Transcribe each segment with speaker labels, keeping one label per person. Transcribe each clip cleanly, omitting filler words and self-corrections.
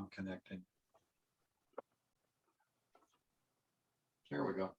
Speaker 1: I'm connecting. There we go.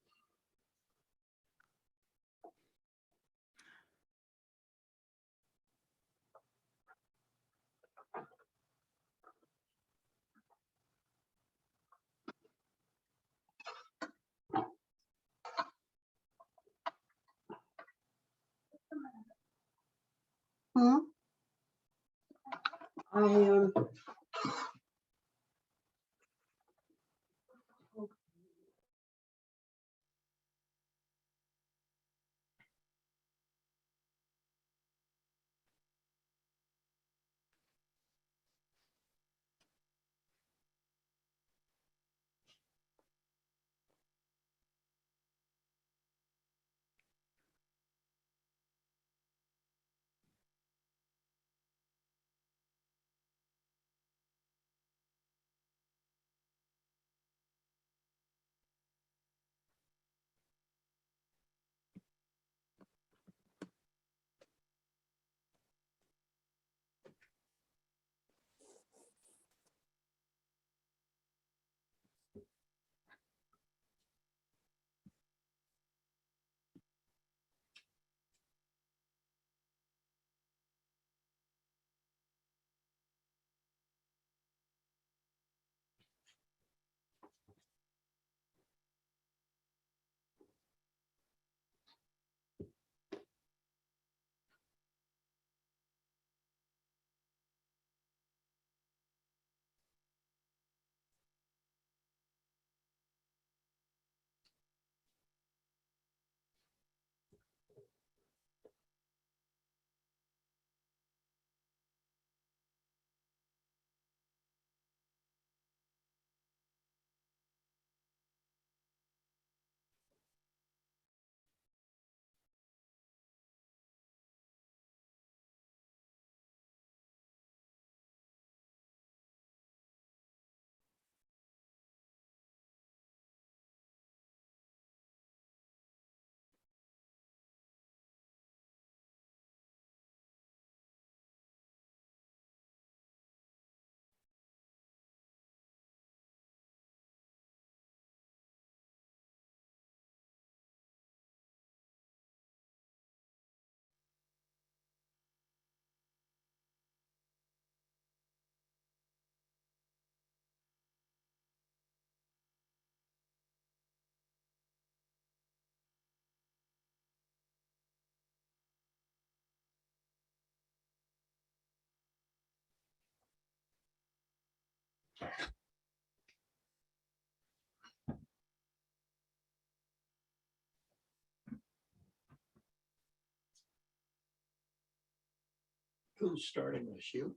Speaker 2: Who's starting this? You?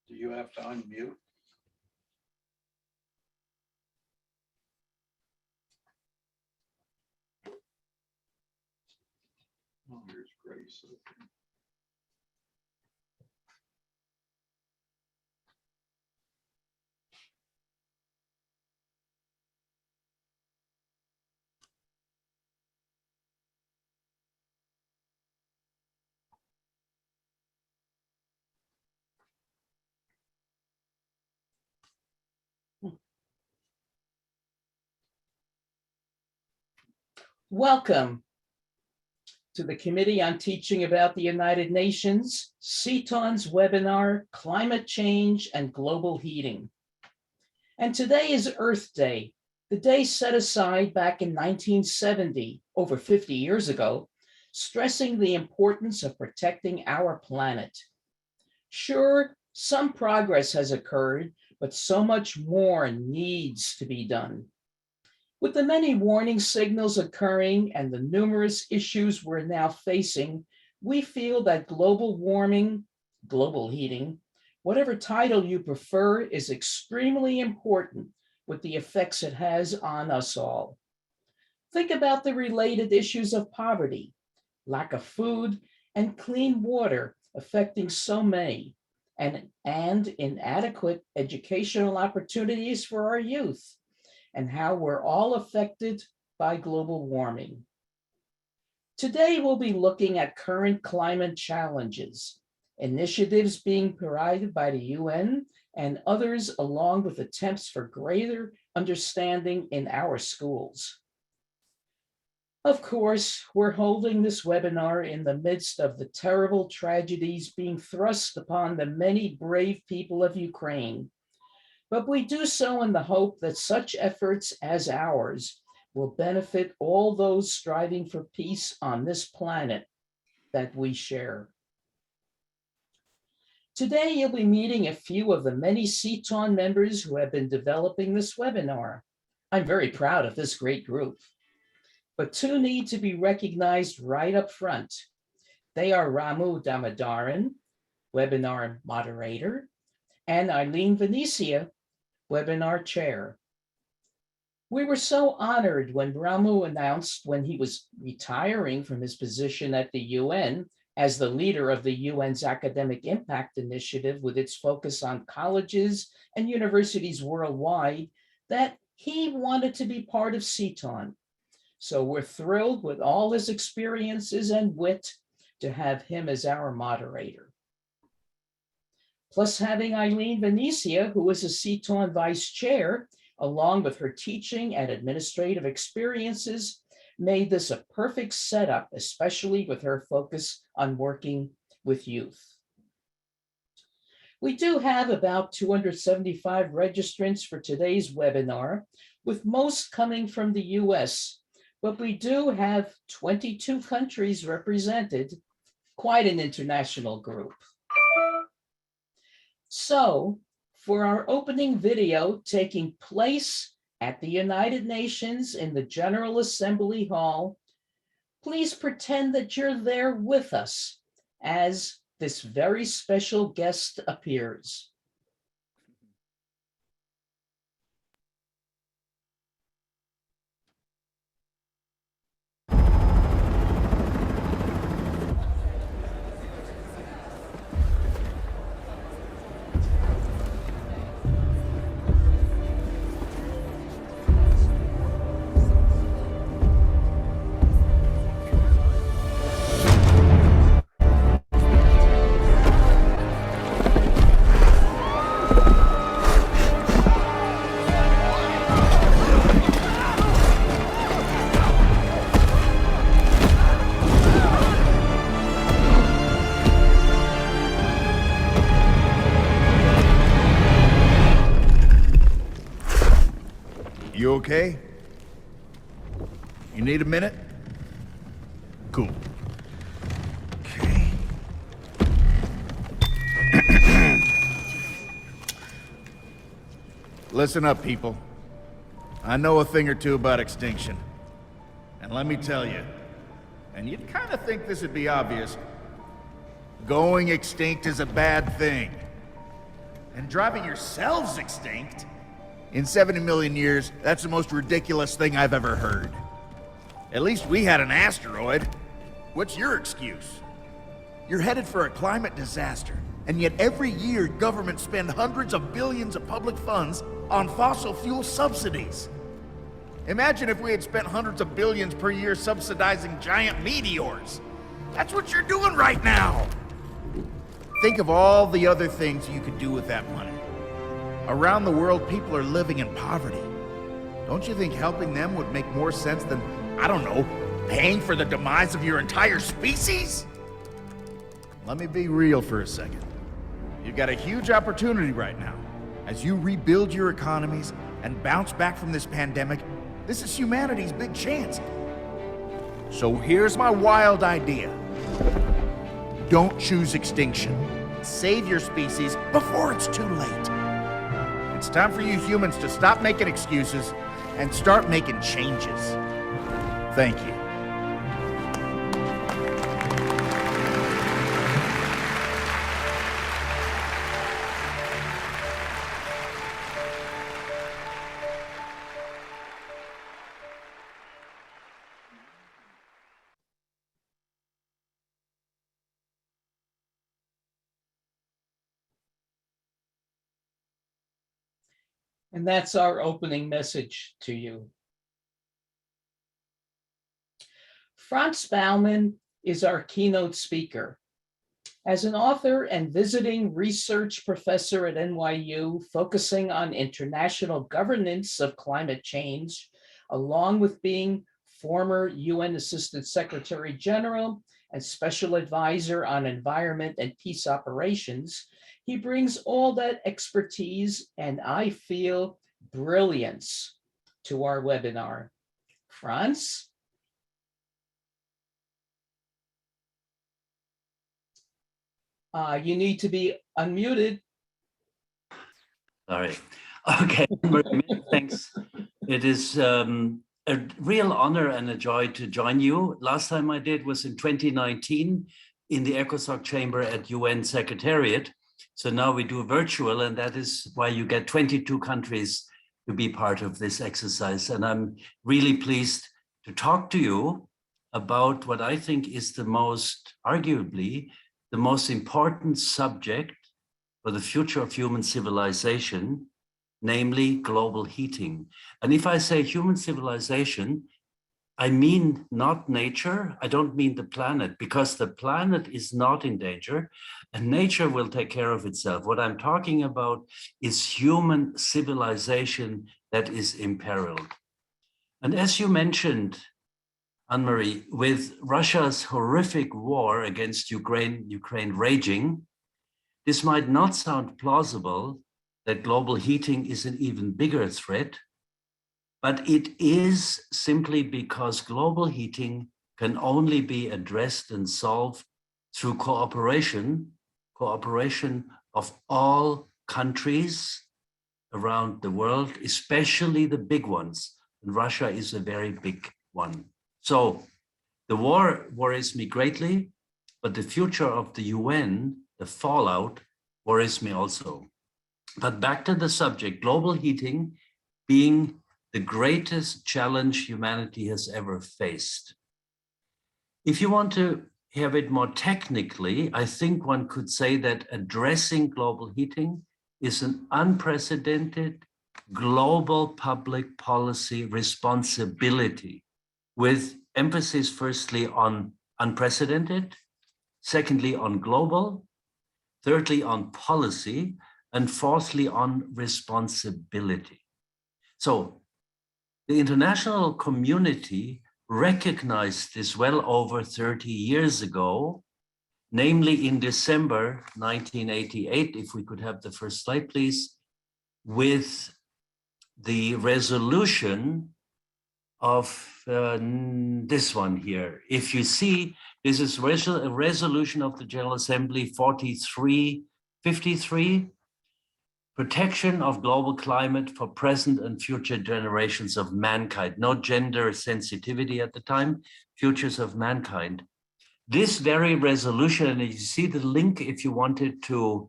Speaker 1: Do you have to unmute? Oh, here's Grace.
Speaker 3: Welcome to the Committee on Teaching about the United Nations, CTAUN's webinar, Climate Change and Global Heating. And today is Earth Day, the day set aside back in 1970, over 50 years ago, stressing the importance of protecting our planet. Sure, some progress has occurred, but so much more needs to be done. With the many warning signals occurring and the numerous issues we're now facing, we feel that global warming, global heating, Whatever title you prefer is extremely important with the effects it has on us all. Think about the related issues of poverty, lack of food, and clean water affecting so many, and inadequate educational opportunities for our youth, and how we're all affected by global warming. Today, we'll be looking at current climate challenges, initiatives being provided by the UN and others, along with attempts for greater understanding in our schools. Of course, we're holding this webinar in the midst of the terrible tragedies being thrust upon the many brave people of Ukraine. But we do so in the hope that such efforts as ours will benefit all those striving for peace on this planet that we share. Today, you'll be meeting a few of the many CTAUN members who have been developing this webinar. I'm very proud of this great group. But two need to be recognized right up front. They are Ramu Damodaran, webinar moderator, and Eileen Venecia, webinar chair. We were so honored when Ramu announced when he was retiring from his position at the UN as the leader of the UN's Academic Impact Initiative with its focus on colleges and universities worldwide, that he wanted to be part of CTAUN. So we're thrilled with all his experiences and wit to have him as our moderator. Plus having Eileen Venecia, who is a CTAUN vice chair, along with her teaching and administrative experiences, made this a perfect setup, especially with her focus on working with youth. We do have about 275 registrants for today's webinar, with most coming from the US, but we do have 22 countries represented, quite an international group. So, for our opening video taking place at the United Nations in the General Assembly Hall, please pretend that you're there with us as this very special guest appears.
Speaker 4: You okay? You need a minute? Cool. Okay. Listen up, people. I know a thing or two about extinction. And let me tell you, and you'd kind of think this would be obvious, going extinct is a bad thing. And driving yourselves extinct? In 70 million years, that's the most ridiculous thing I've ever heard. At least we had an asteroid. What's your excuse? You're headed for a climate disaster, and yet every year governments spend hundreds of billions of public funds on fossil fuel subsidies. Imagine if we had spent hundreds of billions per year subsidizing giant meteors. That's what you're doing right now. Think of all the other things you could do with that money. Around the world, people are living in poverty. Don't you think helping them would make more sense than, I don't know, paying for the demise of your entire species? Let me be real for a second. You've got a huge opportunity right now. As you rebuild your economies and bounce back from this pandemic, this is humanity's big chance. So here's my wild idea. Don't choose extinction. Save your species before it's too late. It's time for you humans to stop making excuses and start making changes. Thank you.
Speaker 3: And that's our opening message to you. Franz Baumann is our keynote speaker. As an author and visiting research professor at NYU, focusing on international governance of climate change, along with being former UN Assistant Secretary General and Special Advisor on Environment and Peace Operations, he brings all that expertise and, I feel, brilliance to our webinar. Franz? You need to be unmuted.
Speaker 5: Sorry. Okay, many thanks. It is a real honor and a joy to join you. Last time I did was in 2019 in the ECOSOC chamber at UN Secretariat. So now we do virtual, and that is why you get 22 countries to be part of this exercise. And I'm really pleased to talk to you about what I think is arguably, the most important subject for the future of human civilization, namely global heating. And if I say human civilization, I mean not nature, I don't mean the planet, because the planet is not in danger and nature will take care of itself. What I'm talking about is human civilization that is imperiled. And as you mentioned, Anne-Marie, with Russia's horrific war against Ukraine raging, this might not sound plausible that global heating is an even bigger threat, but it is simply because global heating can only be addressed and solved through cooperation of all countries around the world, especially the big ones. And Russia is a very big one. So the war worries me greatly, but the future of the UN, the fallout, worries me also. But back to the subject, global heating being the greatest challenge humanity has ever faced. If you want to have it more technically, I think one could say that addressing global heating is an unprecedented global public policy responsibility, with emphasis firstly on unprecedented, secondly on global, thirdly on policy, and fourthly on responsibility. So the international community recognized this well over 30 years ago, namely in December 1988, if we could have the first slide, please, with the resolution of this one here. If you see, this is a resolution of the General Assembly 4353, protection of global climate for present and future generations of mankind. No gender sensitivity at the time, futures of mankind. This very resolution, and you see the link if you wanted to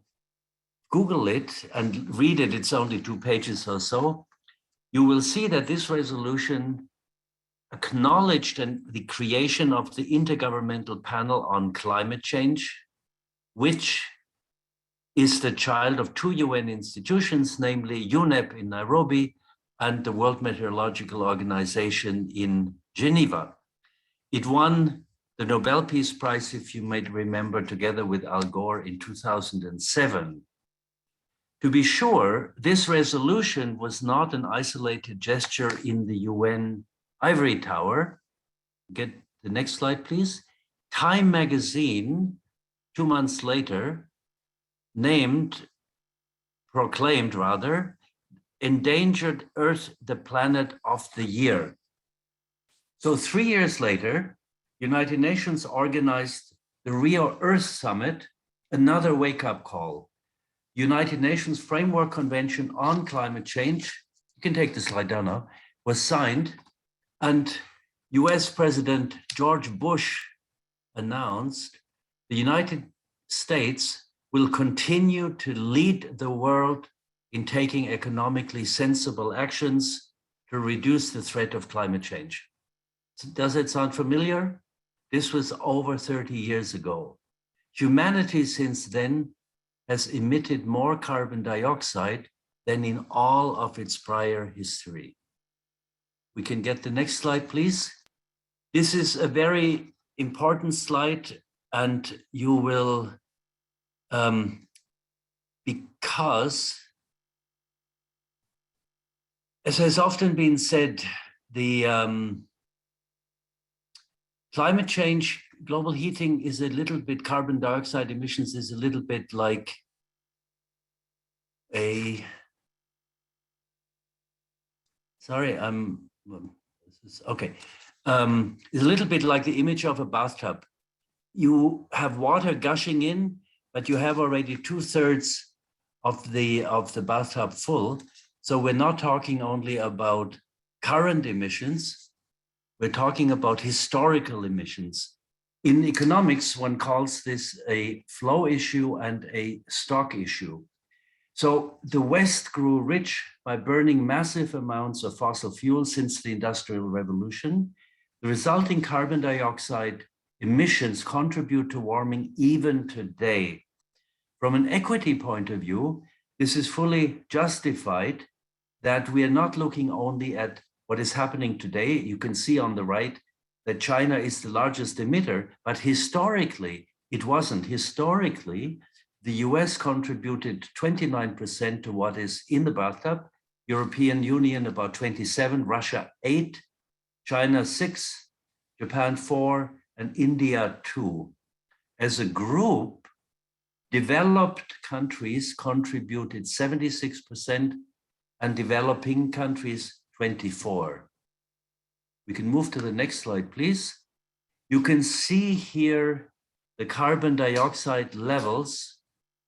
Speaker 5: Google it and read it, it's only 2 pages or so, you will see that this resolution acknowledged the creation of the Intergovernmental Panel on Climate Change, which is the child of 2 UN institutions, namely UNEP in Nairobi and the World Meteorological Organization in Geneva. It won the Nobel Peace Prize, if you might remember, together with Al Gore in 2007. To be sure, this resolution was not an isolated gesture in the UN ivory tower. Get the next slide, please. Time magazine, 2 months later, proclaimed Endangered Earth the Planet of the Year. So 3 years later, United Nations organized the Rio Earth Summit, another wake-up call. United Nations Framework Convention on Climate Change, you can take the slide down now, was signed, and US President George Bush announced the United States will continue to lead the world in taking economically sensible actions to reduce the threat of climate change. Does it sound familiar? This was over 30 years ago. Humanity since then has emitted more carbon dioxide than in all of its prior history. We can get the next slide, please. This is a very important slide, and you will, because, as has often been said, the climate change, global heating is a little bit, carbon dioxide emissions is a little bit like a, sorry, okay. It's a little bit like the image of a bathtub. You have water gushing in, but you have already 2/3 of the bathtub full. So we're not talking only about current emissions, we're talking about historical emissions. In economics, one calls this a flow issue and a stock issue. So the West grew rich by burning massive amounts of fossil fuel since the Industrial Revolution. The resulting carbon dioxide emissions contribute to warming even today. From an equity point of view, this is fully justified that we are not looking only at what is happening today. You can see on the right that China is the largest emitter, but historically, it wasn't. Historically, the US contributed 29% to what is in the bathtub, European Union about 27, Russia 8, China 6, Japan 4, and India 2. As a group, developed countries contributed 76% and developing countries 24%. We can move to the next slide, please. You can see here the carbon dioxide levels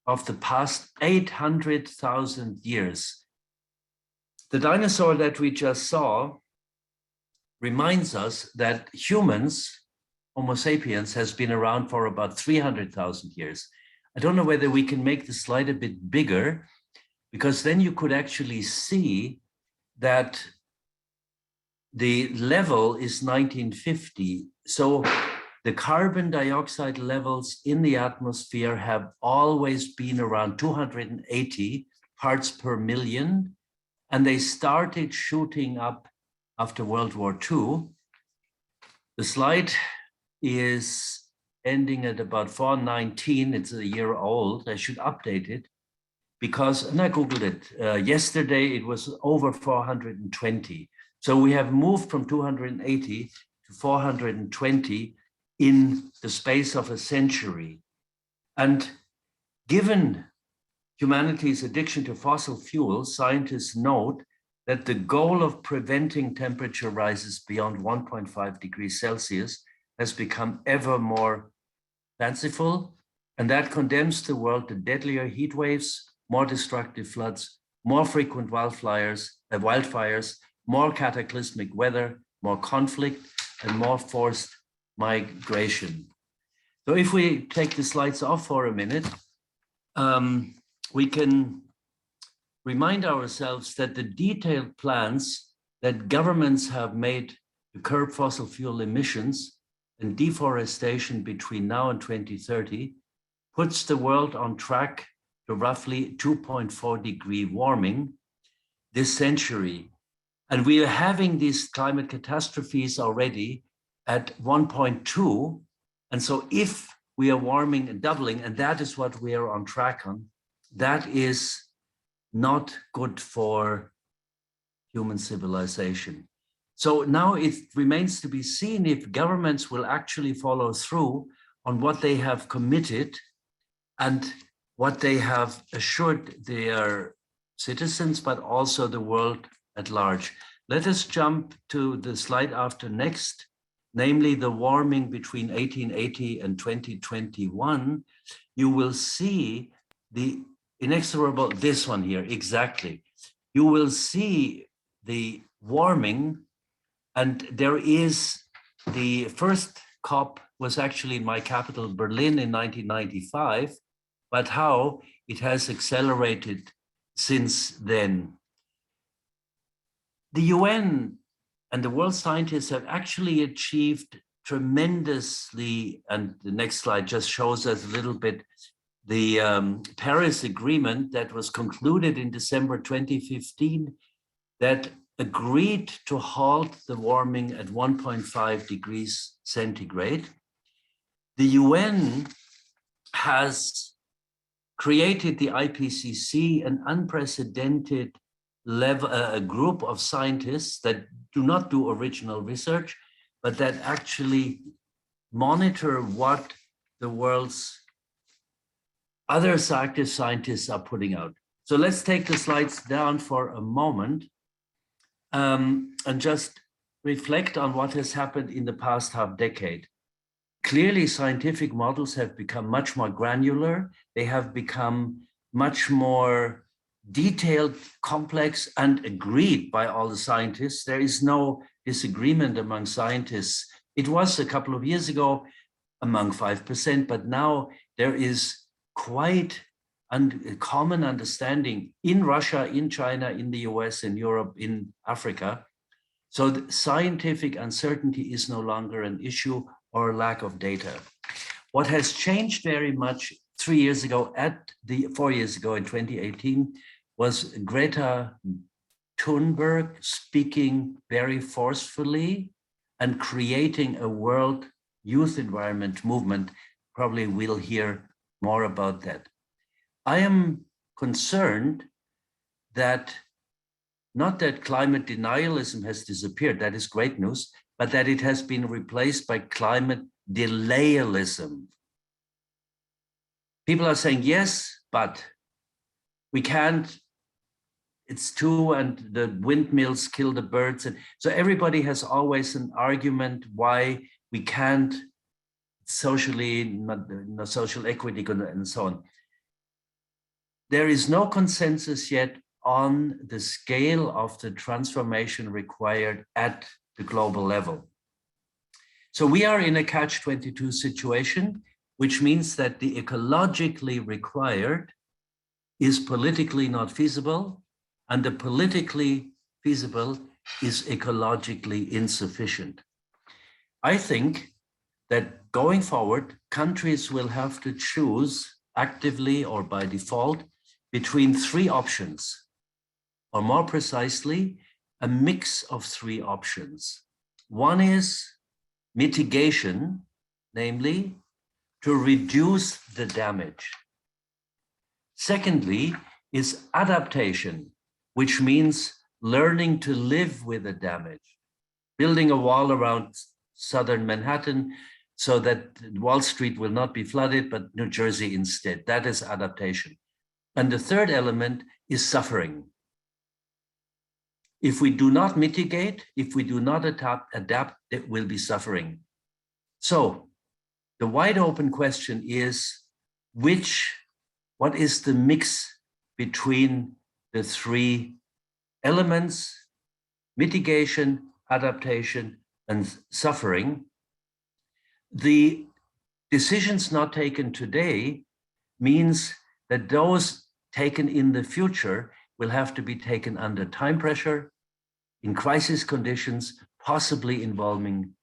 Speaker 5: of the past 800,000 years. The dinosaur that we just saw reminds us that humans, Homo sapiens, has been around for about 300,000 years. I don't know whether we can make the slide a bit bigger, because then you could actually see that the level is 1950. So the carbon dioxide levels in the atmosphere have always been around 280 parts per million, and they started shooting up after World War II. The slide is ending at about 419. It's a year old. I should update it because, and I Googled it, yesterday it was over 420. So we have moved from 280 to 420 in the space of a century. And given humanity's addiction to fossil fuels, scientists note that the goal of preventing temperature rises beyond 1.5 degrees Celsius has become ever more fanciful, and that condemns the world to deadlier heat waves, more destructive floods, more frequent wildfires, more cataclysmic weather, more conflict, and more forced migration. So if we take the slides off for a minute, we can remind ourselves that the detailed plans that governments have made to curb fossil fuel emissions and deforestation between now and 2030 puts the world on track to roughly 2.4 degree warming this century. And we are having these climate catastrophes already at 1.2. And so if we are warming and doubling, and that is what we are on track on, that is not good for human civilization. So now it remains to be seen if governments will actually follow through on what they have committed and what they have assured their citizens, but also the world at large. Let us jump to the slide after next, namely the warming between 1880 and 2021. You will see the inexorable, this one here, exactly. You will see the warming, and there is the first COP was actually in my capital, Berlin, in 1995, but how it has accelerated since then. The UN and the world scientists have actually achieved tremendously, and the next slide just shows us a little bit the Paris Agreement that was concluded in December 2015 that agreed to halt the warming at 1.5 degrees centigrade. The UN has created the IPCC, an unprecedented a group of scientists that do not do original research, but that actually monitor what the world's other active scientists are putting out. So let's take the slides down for a moment and just reflect on what has happened in the past half decade. Clearly, scientific models have become much more granular. They have become much more detailed, complex, and agreed by all the scientists. There is no disagreement among scientists. It was a couple of years ago among 5%, but now there is quite a common understanding in Russia, in China, in the US, in Europe, in Africa. So the scientific uncertainty is no longer an issue or lack of data. What has changed very much 4 years ago in 2018 was Greta Thunberg speaking very forcefully and creating a world youth environment movement. Probably we'll hear more about that. I am concerned that not that climate denialism has disappeared, that is great news, but that it has been replaced by climate delayalism. People are saying, yes, but we can't, it's too, and the windmills kill the birds. And so everybody has always an argument why we can't socially, social equity and so on. There is no consensus yet on the scale of the transformation required at the global level. So we are in a catch-22 situation, which means that the ecologically required is politically not feasible, and the politically feasible is ecologically insufficient. I think that going forward, countries will have to choose actively or by default between three options, or more precisely, a mix of three options. One is mitigation, namely to reduce the damage. Secondly is adaptation, which means learning to live with the damage, building a wall around southern Manhattan so that Wall Street will not be flooded, but New Jersey instead. That is adaptation. And the third element is suffering. If we do not mitigate, if we do not adapt, there will be suffering. So the wide open question is, what is the mix between the three elements, mitigation, adaptation, and suffering? The decisions not taken today means that those taken in the future will have to be taken under time pressure, in crisis conditions, possibly involving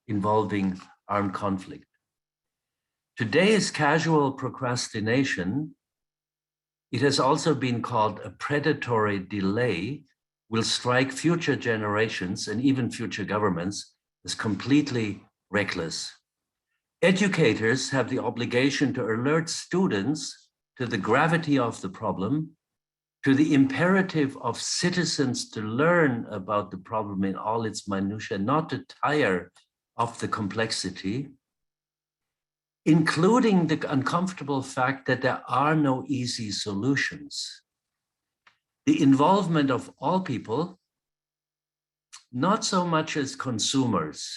Speaker 5: armed conflict. Today's casual procrastination, it has also been called a predatory delay, will strike future generations and even future governments as completely reckless. Educators have the obligation to alert students to the gravity of the problem, to the imperative of citizens to learn about the problem in all its minutiae, not to tire of the complexity, including the uncomfortable fact that there are no easy solutions. The involvement of all people, not so much as consumers.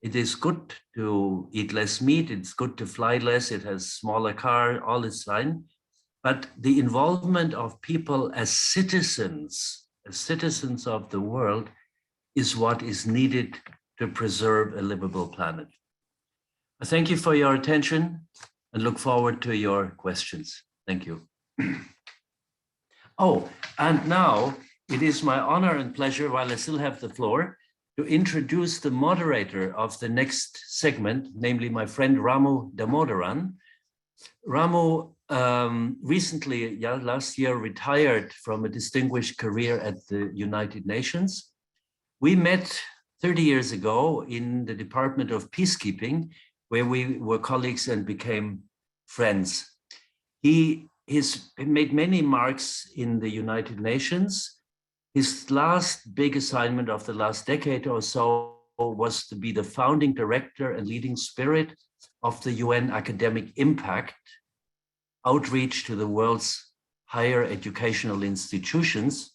Speaker 5: It is good to eat less meat, it's good to fly less, it has smaller car, all is fine. But the involvement of people as citizens of the world is what is needed to preserve a livable planet. I thank you for your attention and look forward to your questions. Thank you. Oh, and now it is my honor and pleasure, while I still have the floor, to introduce the moderator of the next segment, namely my friend Ramu Damodaran. Ramu recently, last year, retired from a distinguished career at the United Nations. We met 30 years ago in the Department of Peacekeeping, where we were colleagues and became friends. He has made many marks in the United Nations. His last big assignment of the last decade or so was to be the founding director and leading spirit of the UN Academic Impact outreach to the world's higher educational institutions.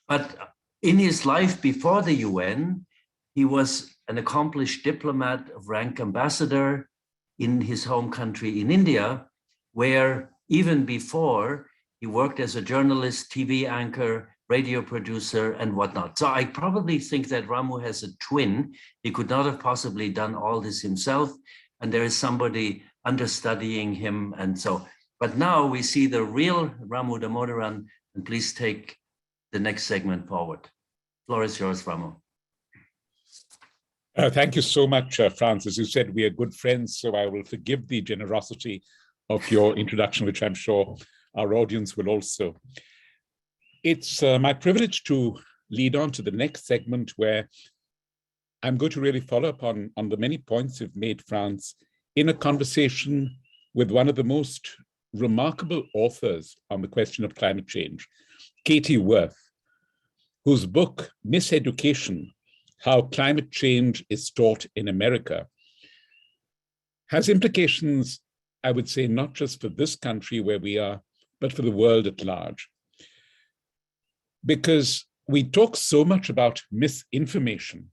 Speaker 5: But in his life before the UN, he was an accomplished diplomat of rank ambassador in his home country in India, where even before he worked as a journalist, TV anchor, radio producer, and whatnot. So I probably think that Ramu has a twin. He could not have possibly done all this himself, and there is somebody understudying him. And so, but now we see the real Ramu Damodaran, and please take the next segment forward. Floor is yours, Ramu.
Speaker 6: Thank you so much, Franz. As you said, we are good friends, so I will forgive the generosity of your introduction, which I'm sure our audience will also. It's my privilege to lead on to the next segment, where I'm going to really follow up on the many points you've made, Franz, in a conversation with one of the most remarkable authors on the question of climate change, Katie Worth, whose book, Miseducation: How Climate Change is Taught in America, has implications, I would say, not just for this country where we are, but for the world at large. Because we talk so much about misinformation,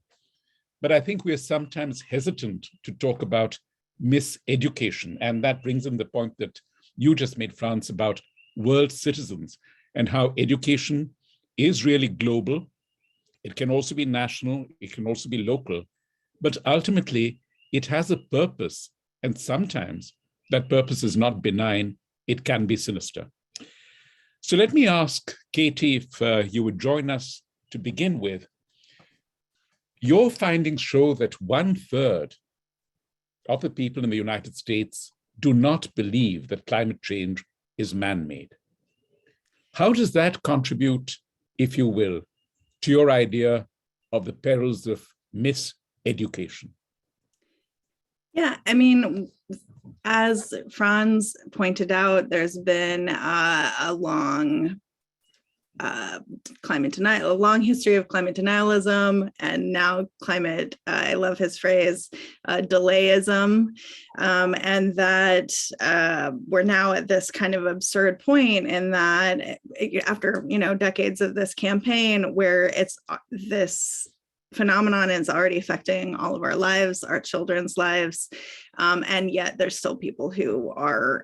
Speaker 6: but I think we are sometimes hesitant to talk about miseducation. And that brings in the point that you just made, Franz, about world citizens and how education is really global. It can also be national, it can also be local, but ultimately it has a purpose. And sometimes that purpose is not benign, it can be sinister. So let me ask Katie if you would join us to begin with. Your findings show that 1/3 of the people in the United States do not believe that climate change is man-made. How does that contribute, if you will, to your idea of the perils of miseducation?
Speaker 7: Yeah, I mean, as Franz pointed out, there's been a long climate denial, a long history of climate denialism, and now climate, I love his phrase, delayism, and that we're now at this kind of absurd point in that after, decades of this campaign where it's this phenomenon is already affecting all of our lives, our children's lives, and yet there's still people who are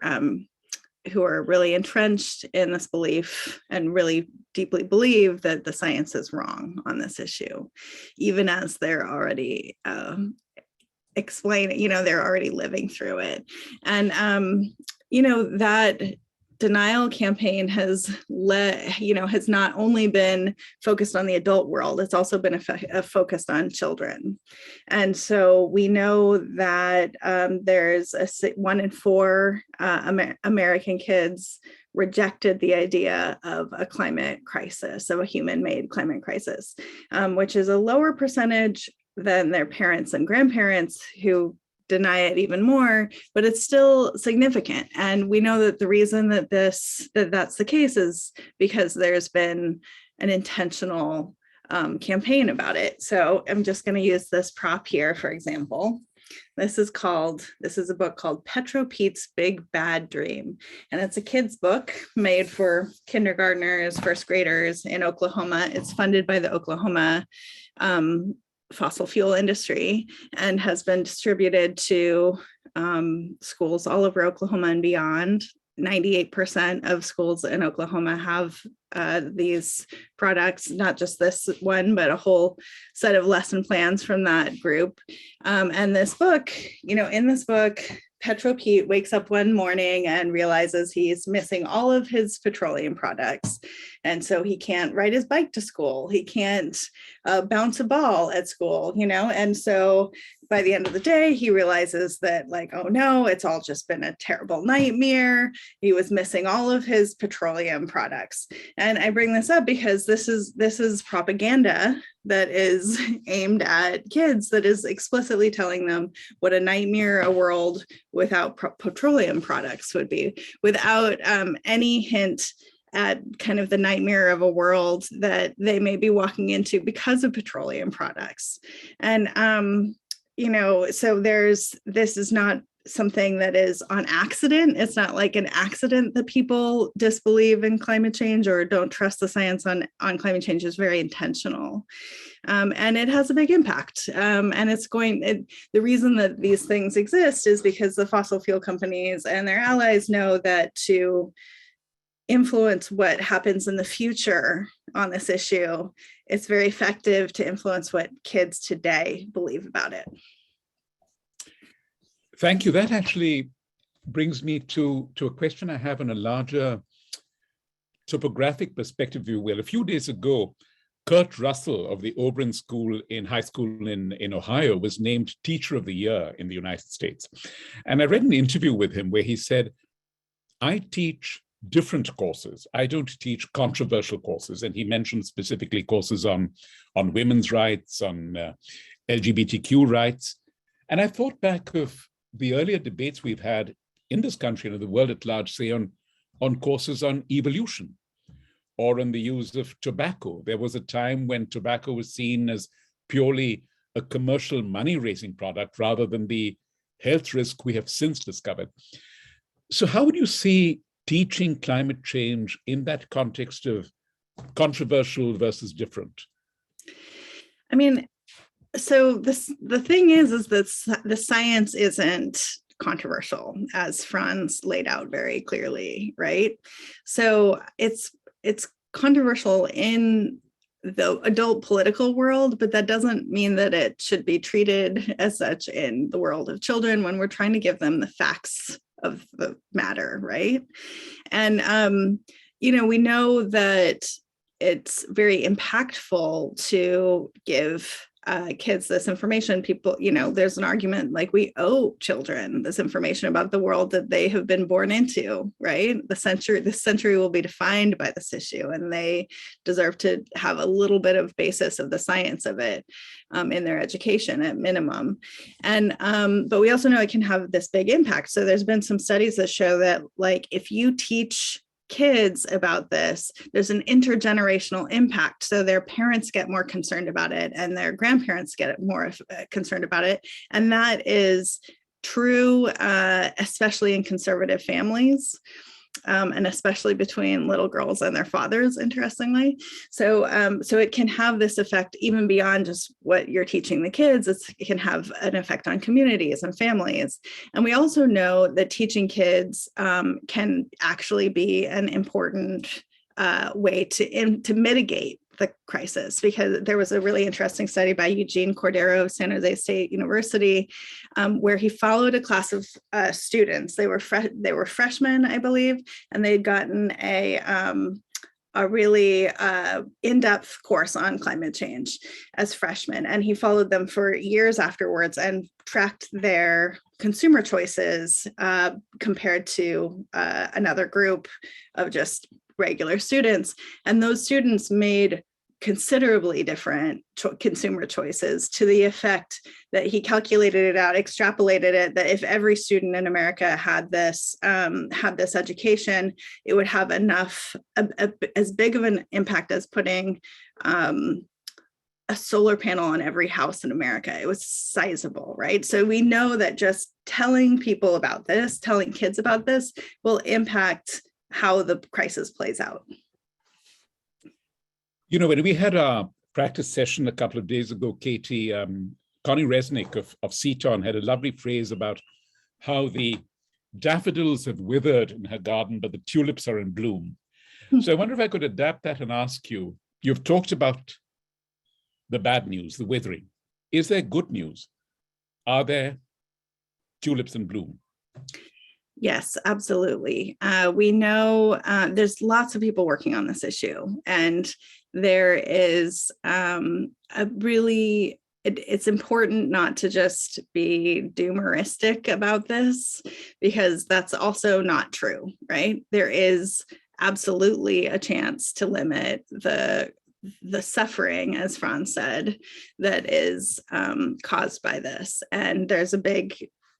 Speaker 7: really entrenched in this belief and really deeply believe that the science is wrong on this issue, even as they're already explaining, they're already living through it. And, that denial campaign has has not only been focused on the adult world, it's also been focused on children. And so we know that there's 1 in 4 American kids rejected the idea of a climate crisis, of a human-made climate crisis, which is a lower percentage than their parents and grandparents who deny it even more, but it's still significant. And we know that the reason that that's the case is because there's been an intentional campaign about it. So I'm just going to use this prop here, for example. This is a book called Petro Pete's Big Bad Dream. And it's a kid's book made for kindergartners, first graders in Oklahoma. It's funded by the Oklahoma fossil fuel industry and has been distributed to schools all over Oklahoma and beyond. 98% of schools in Oklahoma have these products, not just this one, but a whole set of lesson plans from that group. And this book, in this book, Petro Pete wakes up one morning and realizes he's missing all of his petroleum products. And so he can't ride his bike to school. He can't bounce a ball at school, and so by the end of the day, he realizes that like, oh no, it's all just been a terrible nightmare. He was missing all of his petroleum products. And I bring this up because this is propaganda that is aimed at kids, that is explicitly telling them what a nightmare a world without petroleum products would be, without any hint at kind of the nightmare of a world that they may be walking into because of petroleum products. And, so this is not something that is on accident. It's not like an accident that people disbelieve in climate change or don't trust the science on climate change. Is very intentional. And it has a big impact. And the reason that these things exist is because the fossil fuel companies and their allies know that to influence what happens in the future on this issue, it's very effective to influence what kids today believe about it.
Speaker 6: Thank you. That actually brings me to a question I have on a larger topographic perspective, if you will. A few days ago, Kurt Russell of the Oberlin School in high school in Ohio was named Teacher of the Year in the United States. And I read an interview with him where he said, I teach different courses. I don't teach controversial courses. And he mentioned specifically courses on women's rights, on LGBTQ rights. And I thought back of the earlier debates we've had in this country and in the world at large, say on courses on evolution or on the use of tobacco. There was a time when tobacco was seen as purely a commercial money-raising product rather than the health risk we have since discovered. So how would you see teaching climate change in that context of controversial versus different?
Speaker 7: I mean, so the thing is that the science isn't controversial, as Franz laid out very clearly, right? So it's controversial in the adult political world, but that doesn't mean that it should be treated as such in the world of children when we're trying to give them the facts of the matter, right? And we know that it's very impactful to give kids this information. People, there's an argument like we owe children this information about the world that they have been born into, right? This century will be defined by this issue, and they deserve to have a little bit of basis of the science of it in their education at minimum. And but we also know it can have this big impact. So there's been some studies that show that, like, if you teach kids about this, there's an intergenerational impact. So their parents get more concerned about it and their grandparents get more concerned about it. And that is true, especially in conservative families. And especially between little girls and their fathers, interestingly. So it can have this effect even beyond just what you're teaching the kids. It can have an effect on communities and families. And we also know that teaching kids can actually be an important way to mitigate the crisis, because there was a really interesting study by Eugene Cordero of San Jose State University, where he followed a class of students. They were freshmen, I believe, and they'd gotten a really in-depth course on climate change as freshmen. And he followed them for years afterwards and tracked their consumer choices compared to another group of just regular students. And those students made considerably different consumer choices, to the effect that he calculated it out, extrapolated it, that if every student in America had this education, it would have enough, as big of an impact as putting a solar panel on every house in America. It was sizable, right? So we know that just telling people about this, telling kids about this, will impact how the crisis plays out.
Speaker 6: When we had our practice session a couple of days ago, Katie, Connie Resnick of CTAUN had a lovely phrase about how the daffodils have withered in her garden, but the tulips are in bloom. So I wonder if I could adapt that and ask you, you've talked about the bad news, the withering. Is there good news? Are there tulips in bloom?
Speaker 7: Yes, absolutely. We know there's lots of people working on this issue, and there is a really it's important not to just be doomeristic about this, because that's also not true, right? There is absolutely a chance to limit the suffering, as Franz said, that is caused by this. And there's a big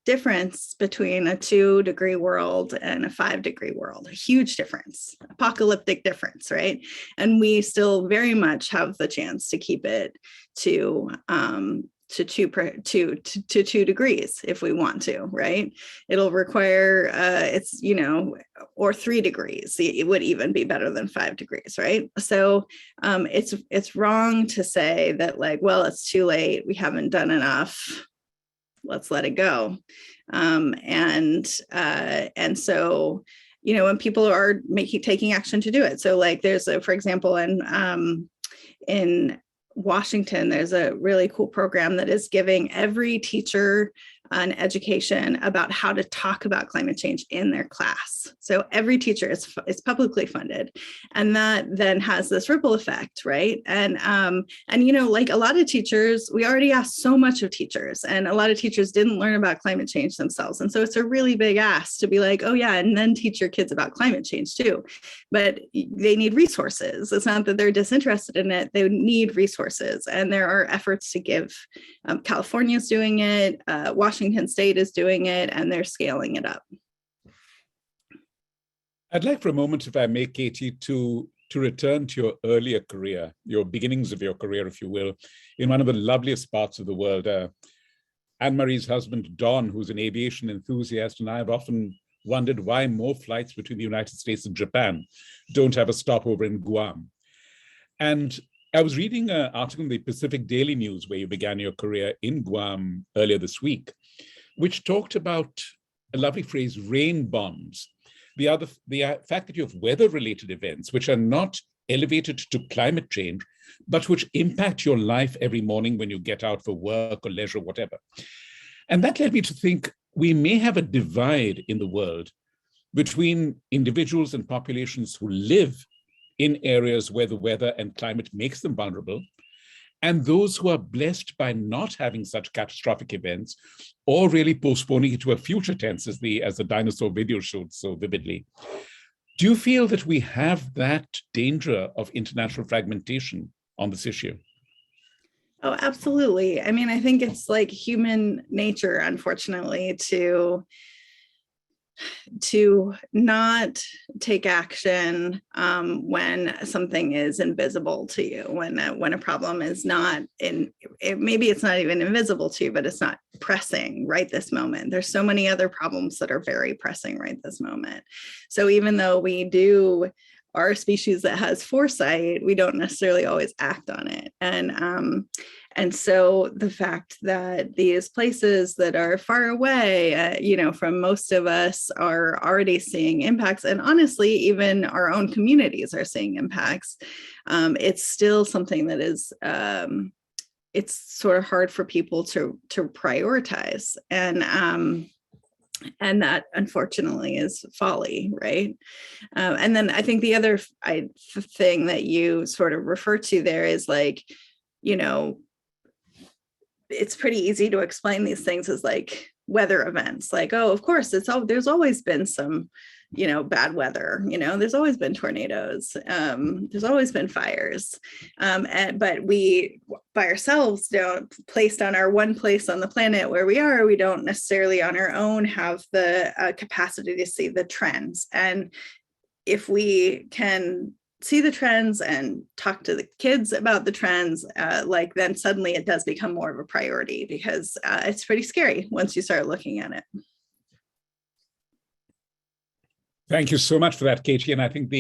Speaker 7: difference between a 2-degree world and a 5-degree world, a huge difference, apocalyptic difference, right? And we still very much have the chance to keep it to 2 degrees if we want to, right? It'll require it's, you know, or 3 degrees. It would even be better than 5 degrees, right? So it's wrong to say that, like, well, it's too late, we haven't done enough, let's let it go. And so, you know, when people are taking action to do it. So like there's for example, in Washington, there's a really cool program that is giving every teacher an education about how to talk about climate change in their class. So every teacher is publicly funded, and that then has this ripple effect, right? And you know, like a lot of teachers, we already asked so much of teachers, and a lot of teachers didn't learn about climate change themselves. And so it's a really big ask to be like, oh yeah, and then teach your kids about climate change too. But they need resources. It's not that they're disinterested in it, they need resources. And there are efforts to give, California's doing it, Washington State is doing it, and they're scaling it up.
Speaker 6: I'd like for a moment, if I may, Katie, to return to your earlier career, your beginnings of your career, if you will, in one of the loveliest parts of the world. Anne-Marie's husband, Don, who's an aviation enthusiast, and I have often wondered why more flights between the United States and Japan don't have a stopover in Guam. And I was reading an article in the Pacific Daily News, where you began your career in Guam earlier this week, which talked about a lovely phrase, rain bonds. The fact that you have weather-related events, which are not elevated to climate change, but which impact your life every morning when you get out for work or leisure, whatever. And that led me to think we may have a divide in the world between individuals and populations who live in areas where the weather and climate makes them vulnerable, and those who are blessed by not having such catastrophic events, or really postponing it to a future tense, as the dinosaur video showed so vividly. Do you feel that we have that danger of international fragmentation on this issue?
Speaker 7: Oh, absolutely. I mean, I think it's like human nature, unfortunately, to not take action when something is invisible to you, when a problem is not maybe it's not even invisible to you, but it's not pressing right this moment. There's so many other problems that are very pressing right this moment. So even though we are a species that has foresight, we don't necessarily always act on it. And so the fact that these places that are far away, you know, from most of us are already seeing impacts, and honestly, even our own communities are seeing impacts, it's still something that is, it's sort of hard for people to prioritize. And that unfortunately is folly, right? And then I think the other thing that you sort of refer to there is, like, you know, it's pretty easy to explain these things as like weather events. Like, oh, of course, there's always been some, you know, bad weather, you know, there's always been tornadoes, there's always been fires. But we, by ourselves, don't, placed on our one place on the planet where we don't necessarily on our own have the capacity to see the trends. And if we can see the trends and talk to the kids about the trends, like, then suddenly it does become more of a priority, because it's pretty scary once you start looking at it.
Speaker 6: Thank you so much for that, Katie. And I think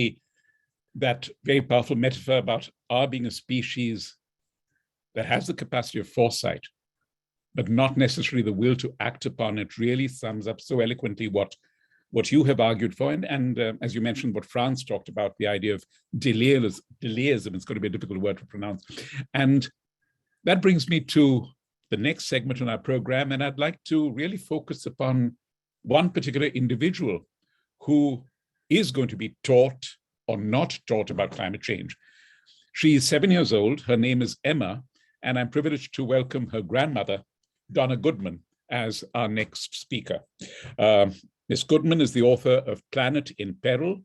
Speaker 6: that very powerful metaphor about our being a species that has the capacity of foresight, but not necessarily the will to act upon it, really sums up so eloquently what you have argued for. And as you mentioned, what Franz talked about, the idea of delayism, it's going to be a difficult word to pronounce. And that brings me to the next segment in our program. And I'd like to really focus upon one particular individual who is going to be taught or not taught about climate change. She is 7 years old. Her name is Emma, and I'm privileged to welcome her grandmother, Donna Goodman, as our next speaker. Ms. Goodman is the author of Planet in Peril.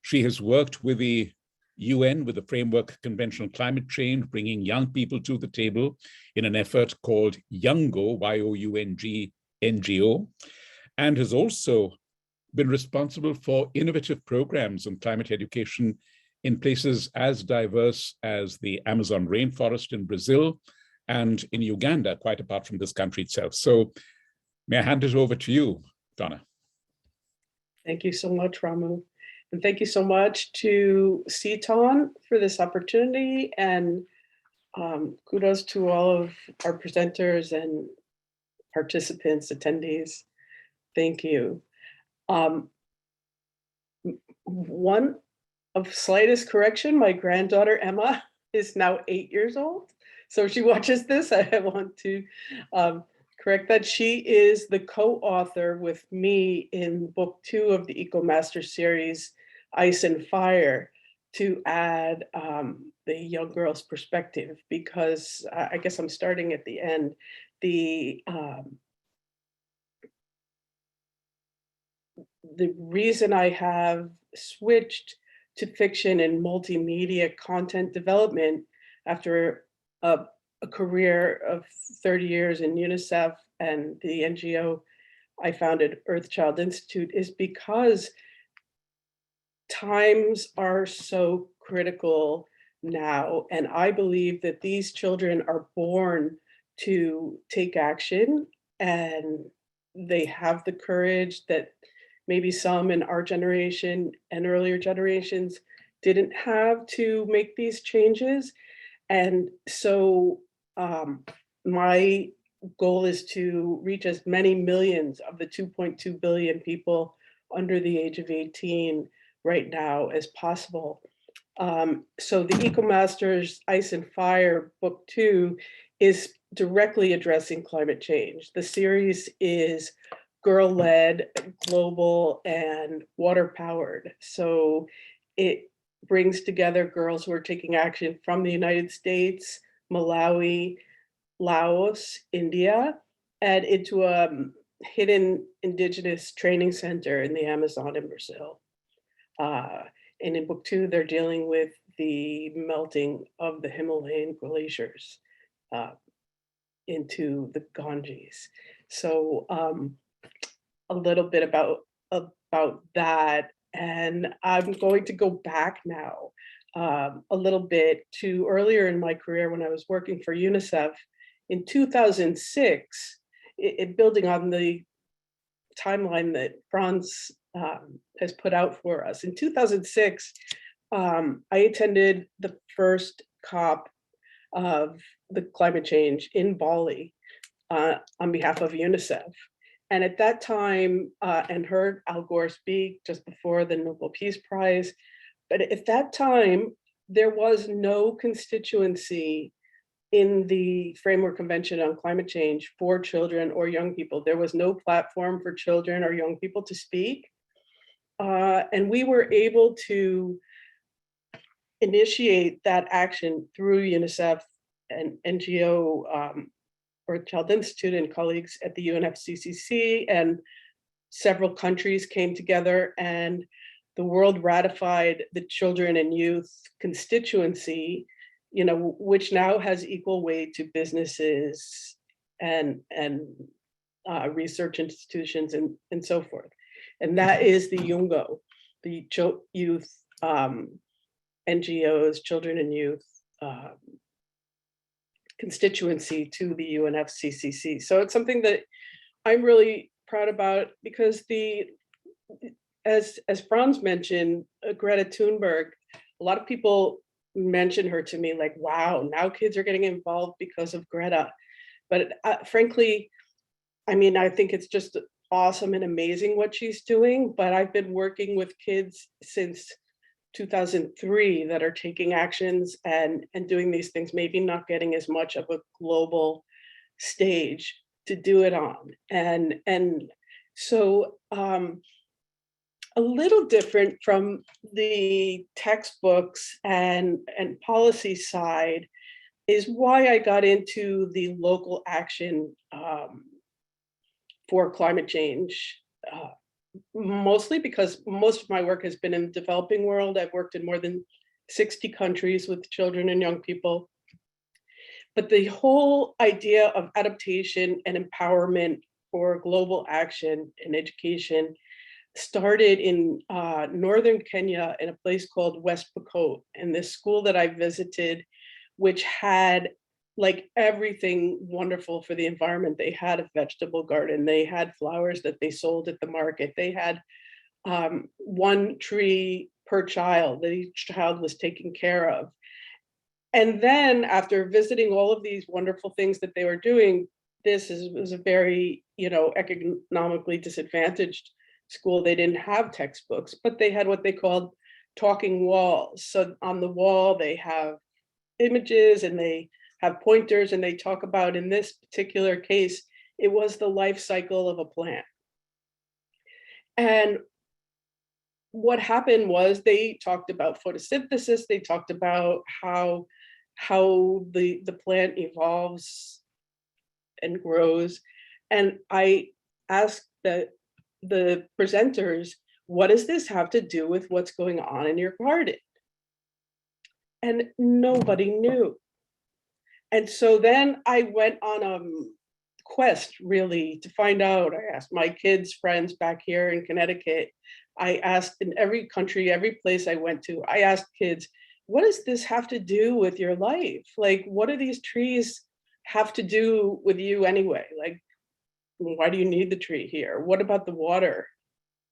Speaker 6: She has worked with the UN, with the Framework Convention on Climate Change, bringing young people to the table in an effort called YOUNGO, Y-O-U-N-G, NGO, and has also been responsible for innovative programs on climate education in places as diverse as the Amazon rainforest in Brazil and in Uganda, quite apart from this country itself. So may I hand it over to you, Donna?
Speaker 8: Thank you so much, Ramu. And thank you so much to CTAUN for this opportunity, and kudos to all of our presenters and participants, attendees. Thank you. One of slightest correction, my granddaughter Emma is now 8 years old. So if she watches this, I want to correct that. She is the co-author with me in book 2 of the EcoMaster series, Ice and Fire, to add the young girl's perspective, because I guess I'm starting at the end. The reason I have switched to fiction and multimedia content development after a career of 30 years in UNICEF and the NGO I founded, Earthchild Institute, is because times are so critical now. And I believe that these children are born to take action, and they have the courage that maybe some in our generation and earlier generations didn't have to make these changes. And so my goal is to reach as many millions of the 2.2 billion people under the age of 18 right now as possible. So the EcoMasters Ice and Fire book 2 is directly addressing climate change. The series is girl-led, global, and water-powered. So it brings together girls who are taking action from the United States, Malawi, Laos, India, and into a hidden indigenous training center in the Amazon in Brazil. And in book 2, they're dealing with the melting of the Himalayan glaciers into the Ganges. So a little bit about that. And I'm going to go back now a little bit to earlier in my career when I was working for UNICEF in 2006, building on the timeline that Franz has put out for us. In 2006, I attended the first COP of the climate change in Bali on behalf of UNICEF. And at that time, and heard Al Gore speak just before the Nobel Peace Prize, but at that time, there was no constituency in the Framework Convention on Climate Change for children or young people. There was no platform for children or young people to speak. And we were able to initiate that action through UNICEF and NGO, Earthchild Institute, and colleagues at the UNFCCC, and several countries came together, and the world ratified the Children and Youth Constituency, which now has equal weight to businesses and research institutions and so forth. And that is the YOUNGO, the youth NGOs, children and youth constituency to the UNFCCC. So it's something that I'm really proud about, because as Franz mentioned, Greta Thunberg, a lot of people mention her to me like, wow, now kids are getting involved because of Greta. But frankly, I mean, I think it's just awesome and amazing what she's doing, but I've been working with kids since 2003 that are taking actions and doing these things, maybe not getting as much of a global stage to do it on. And so a little different from the textbooks and policy side is why I got into the local action for climate change. Mostly because most of my work has been in the developing world. I've worked in more than 60 countries with children and young people. But the whole idea of adaptation and empowerment for global action in education started in northern Kenya in a place called West Pokot, and this school that I visited, which had like everything wonderful for the environment. They had a vegetable garden, they had flowers that they sold at the market, they had one tree per child that each child was taken care of. And then after visiting all of these wonderful things that they were doing, was a very, economically disadvantaged school. They didn't have textbooks, but they had what they called talking walls. So on the wall, they have images and they have pointers, and they talk about, in this particular case, it was the life cycle of a plant. And what happened was they talked about photosynthesis, they talked about how the plant evolves and grows. And I asked the presenters, what does this have to do with what's going on in your garden? And nobody knew. And so then I went on a quest really to find out. I asked my kids' friends back here in Connecticut. I asked in every country, every place I went to, I asked kids, what does this have to do with your life? Like, what do these trees have to do with you anyway? Like, why do you need the tree here? What about the water?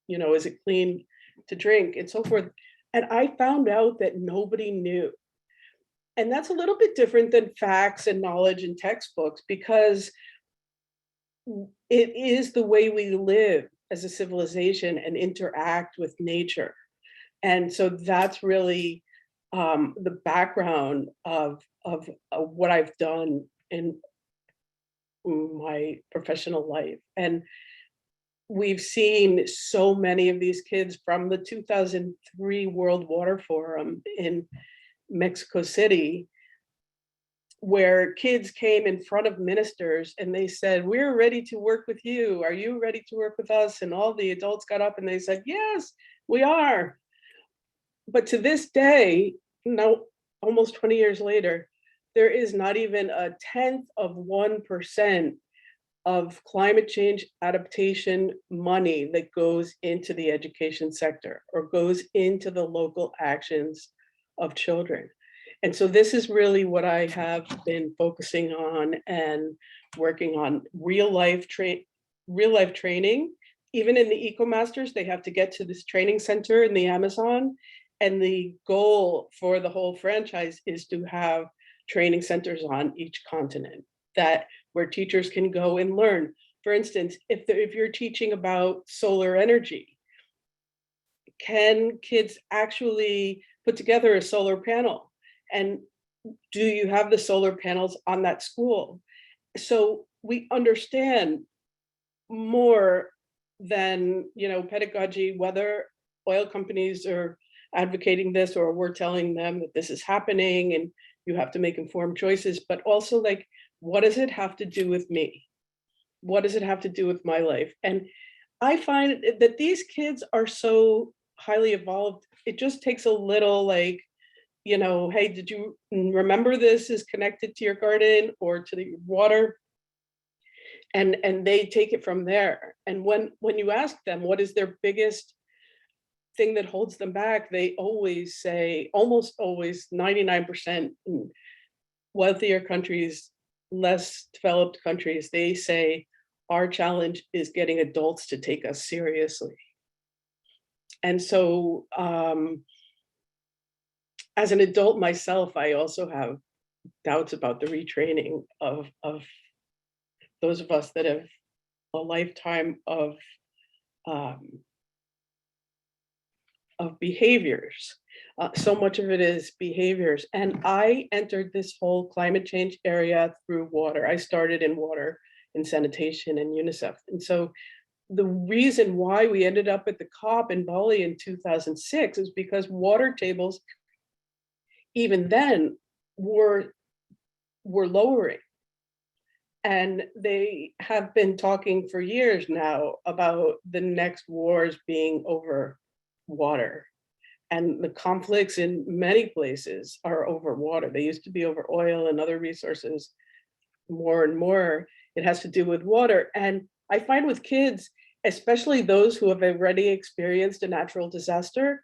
Speaker 8: Is it clean to drink and so forth? And I found out that nobody knew. And that's a little bit different than facts and knowledge and textbooks, because it is the way we live as a civilization and interact with nature. And so that's really the background of what I've done in my professional life. And we've seen so many of these kids from the 2003 World Water Forum in Mexico City, where kids came in front of ministers and they said, we're ready to work with you. Are you ready to work with us? And all the adults got up and they said, yes, we are. But to this day, now almost 20 years later, there is not even 0.1% of climate change adaptation money that goes into the education sector or goes into the local actions of children. And so this is really what I have been focusing on and working on, real life training. Even in the EcoMasters, they have to get to this training center in the Amazon. And the goal for the whole franchise is to have training centers on each continent where teachers can go and learn. For instance, if you're teaching about solar energy, can kids actually put together a solar panel? And do you have the solar panels on that school? So we understand more than, pedagogy, whether oil companies are advocating this or we're telling them that this is happening and you have to make informed choices, but also like, what does it have to do with me? What does it have to do with my life? And I find that these kids are so highly evolved. It just takes a little like, hey, did you remember this is connected to your garden or to the water? And they take it from there. And when you ask them what is their biggest thing that holds them back, they always say, almost always, 99% in wealthier countries, less developed countries, they say our challenge is getting adults to take us seriously. And so as an adult myself, I also have doubts about the retraining of those of us that have a lifetime of behaviors. So much of it is behaviors. And I entered this whole climate change area through water. I started in water and sanitation and UNICEF. And so the reason why we ended up at the COP in Bali in 2006 is because water tables, even then, were we're lowering. And they have been talking for years now about the next wars being over water. And the conflicts in many places are over water. They used to be over oil and other resources. More and more, it has to do with water. And I find with kids, especially those who have already experienced a natural disaster,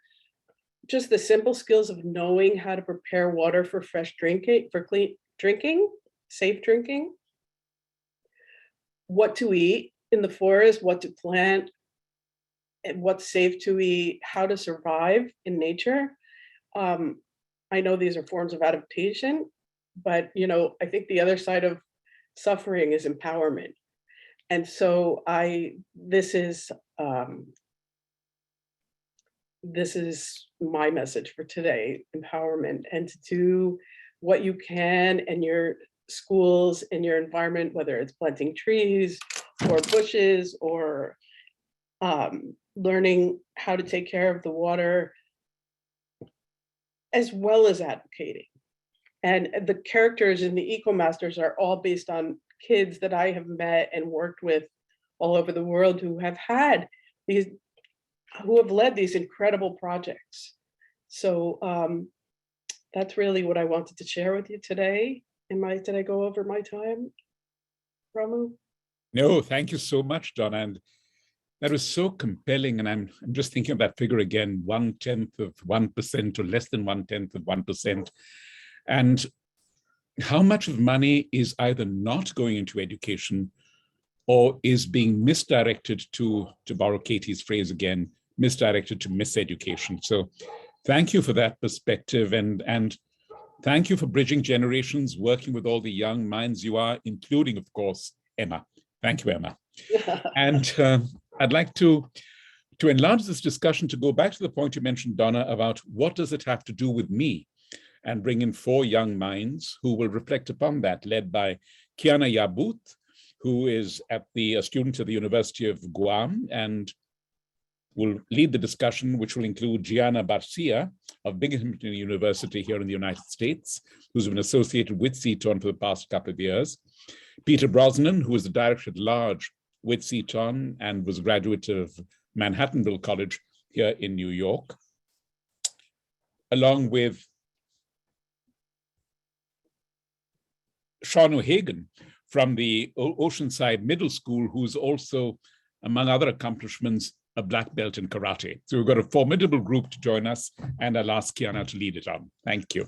Speaker 8: just the simple skills of knowing how to prepare water for fresh drinking, for clean drinking, safe drinking, what to eat in the forest, what to plant, and what's safe to eat, how to survive in nature. I know these are forms of adaptation, but I think the other side of suffering is empowerment. And so this is my message for today: empowerment, and to do what you can in your schools, in your environment, whether it's planting trees or bushes or learning how to take care of the water, as well as advocating. And the characters in the EcoMasters are all based on kids that I have met and worked with all over the world who have led these incredible projects. So that's really what I wanted to share with you today. Did I go over my time, Ramu?
Speaker 6: No, thank you so much, Donna. And that was so compelling. And I'm just thinking of that figure again, 1/10 of 1% or less than 1/10 of 1%. And how much of money is either not going into education or is being misdirected to borrow Katie's phrase again, misdirected to miseducation. So thank you for that perspective. And thank you for bridging generations, working with all the young minds you are, including, of course, Emma. Thank you, Emma. And I'd like to enlarge this discussion to go back to the point you mentioned, Donna, about what does it have to do with me, and bring in 4 young minds who will reflect upon that, led by Kiana Yabut, who is a student at the University of Guam and will lead the discussion, which will include Gianna Barcia of Binghamton University here in the United States, who's been associated with CTAUN for the past couple of years. Peter Brosnan, who is the director at large with CTAUN and was a graduate of Manhattanville College here in New York, along with Sean O'Hagan from the Oceanside Middle School, who's also, among other accomplishments, a black belt in karate. So we've got a formidable group to join us, and I'll ask Kiana to lead it on. Thank you.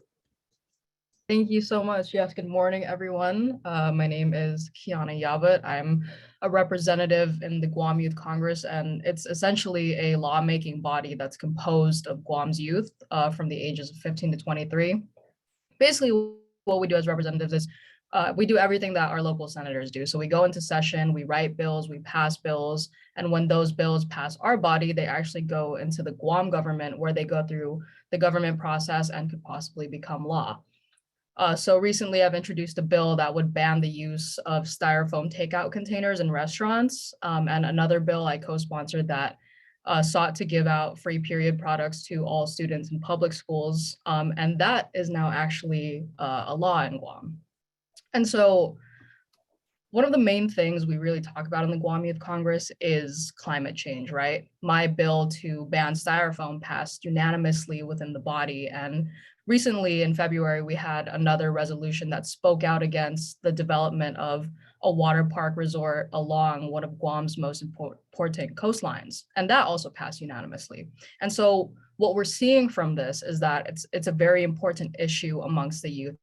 Speaker 9: Thank you so much. Yes, good morning, everyone. My name is Kiana Yabut. I'm a representative in the Guam Youth Congress, and it's essentially a lawmaking body that's composed of Guam's youth from the ages of 15 to 23. Basically, what we do as representatives is we do everything that our local senators do. So we go into session, we write bills, we pass bills, and when those bills pass our body, they actually go into the Guam government, where they go through the government process and could possibly become law. So recently I've introduced a bill that would ban the use of styrofoam takeout containers in restaurants, and another bill I co-sponsored that sought to give out free period products to all students in public schools. And that is now actually a law in Guam. And so one of the main things we really talk about in the Guam Youth Congress is climate change, right? My bill to ban styrofoam passed unanimously within the body. And recently in February, we had another resolution that spoke out against the development of a water park resort along one of Guam's most important coastlines. And that also passed unanimously. And so what we're seeing from this is that it's a very important issue amongst the youth.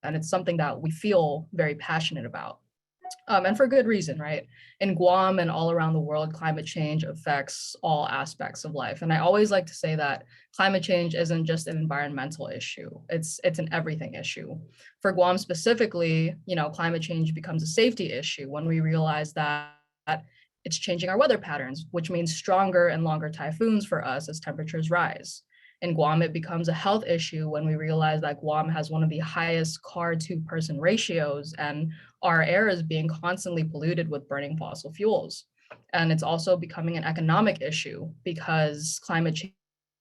Speaker 9: And it's something that we feel very passionate about. And for good reason, right? In Guam and all around the world, climate change affects all aspects of life. And I always like to say that climate change isn't just an environmental issue, it's an everything issue. For Guam specifically, climate change becomes a safety issue when we realize that it's changing our weather patterns, which means stronger and longer typhoons for us as temperatures rise. In Guam, it becomes a health issue when we realize that Guam has one of the highest car-to-person ratios, and our air is being constantly polluted with burning fossil fuels. And it's also becoming an economic issue because climate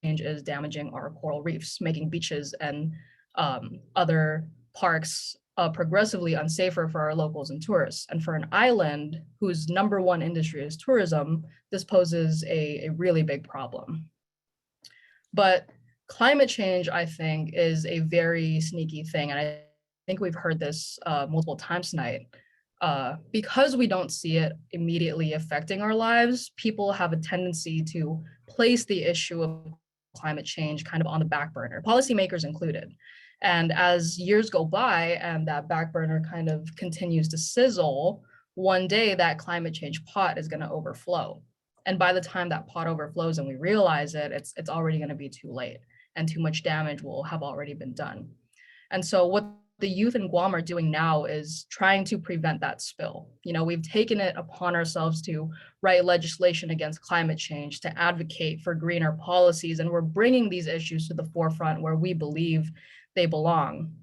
Speaker 9: change is damaging our coral reefs, making beaches and other parks progressively unsafer for our locals and tourists. And for an island whose #1 industry is tourism, this poses a really big problem. But climate change, I think, is a very sneaky thing. And I think we've heard this multiple times tonight. Because we don't see it immediately affecting our lives, people have a tendency to place the issue of climate change kind of on the back burner, policymakers included. And as years go by and that back burner kind of continues to sizzle, one day that climate change pot is going to overflow. And by the time that pot overflows and we realize it, it's already going to be too late and too much damage will have already been done. And so what the youth in Guam are doing now is trying to prevent that spill. You know, we've taken it upon ourselves to write legislation against climate change, to advocate for greener policies, and we're bringing these issues to the forefront where we believe they belong.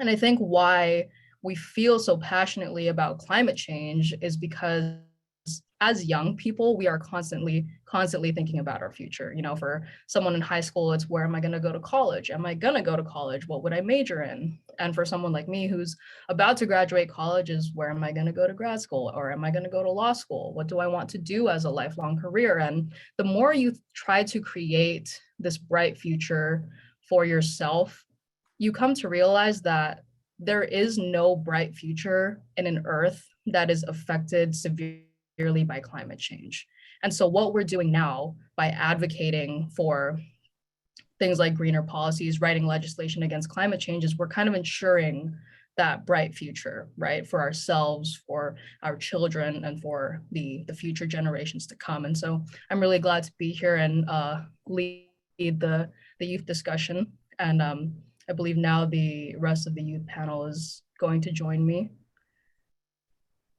Speaker 9: And I think why we feel so passionately about climate change is because as young people, we are constantly thinking about our future. You know, for someone in high school, it's where am I going to go to college? Am I going to go to college? What would I major in? And for someone like me who's about to graduate college is where am I going to go to grad school? Or am I going to go to law school? What do I want to do as a lifelong career? And the more you try to create this bright future for yourself, you come to realize that there is no bright future in an Earth that is affected severely by climate change. And so what we're doing now by advocating for things like greener policies, writing legislation against climate change, is we're kind of ensuring that bright future, right, for ourselves, for our children, and for the future generations to come. And so I'm really glad to be here and lead the youth discussion. And I believe now the rest of the youth panel is going to join me.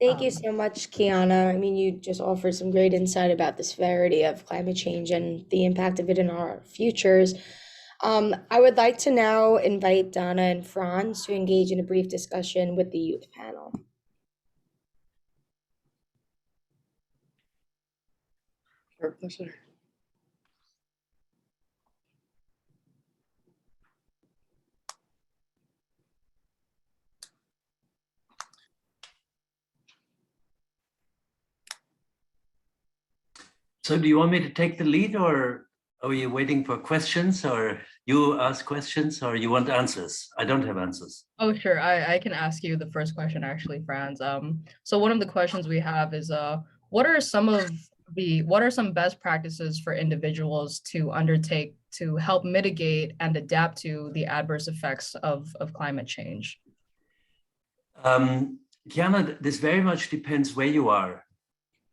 Speaker 10: Thank you so much, Kiana. I mean, you just offered some great insight about the severity of climate change and the impact of it in our futures. I would like to now invite Donna and Franz to engage in a brief discussion with the youth panel.
Speaker 8: Sure, pleasure.
Speaker 5: So do you want me to take the lead, or are you waiting for questions, or you ask questions, or you want answers? I don't have answers.
Speaker 9: Oh, sure. I can ask you the first question, actually, Franz. So one of the questions we have is, what are some best practices for individuals to undertake to help mitigate and adapt to the adverse effects of climate change?
Speaker 5: Gianna, this very much depends where you are.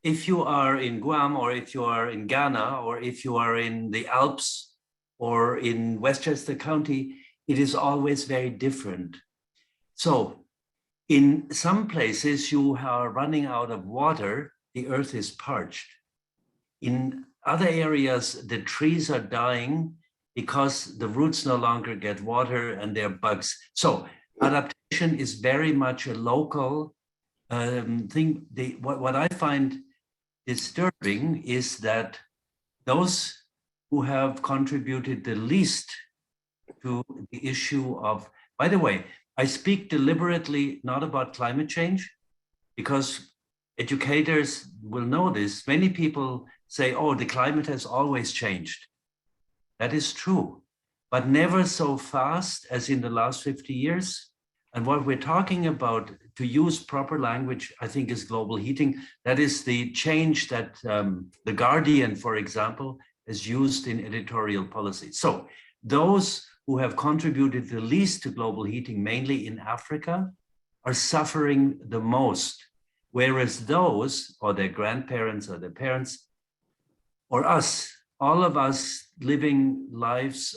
Speaker 5: If you are in Guam, or if you are in Ghana, or if you are in the Alps or in Westchester County, it is always very different. So in some places you are running out of water, the earth is parched. In other areas, the trees are dying because the roots no longer get water and there are bugs. So adaptation is very much a local thing. What I find disturbing is that those who have contributed the least to the issue of, by the way, I speak deliberately not about climate change, because educators will know this. Many people say, oh, the climate has always changed. That is true, but never so fast as in the last 50 years. And what we're talking about, to use proper language, I think, is global heating. That is the change that The Guardian, for example, has used in editorial policy. So those who have contributed the least to global heating, mainly in Africa, are suffering the most. Whereas those, or their grandparents or their parents, or us, all of us living lives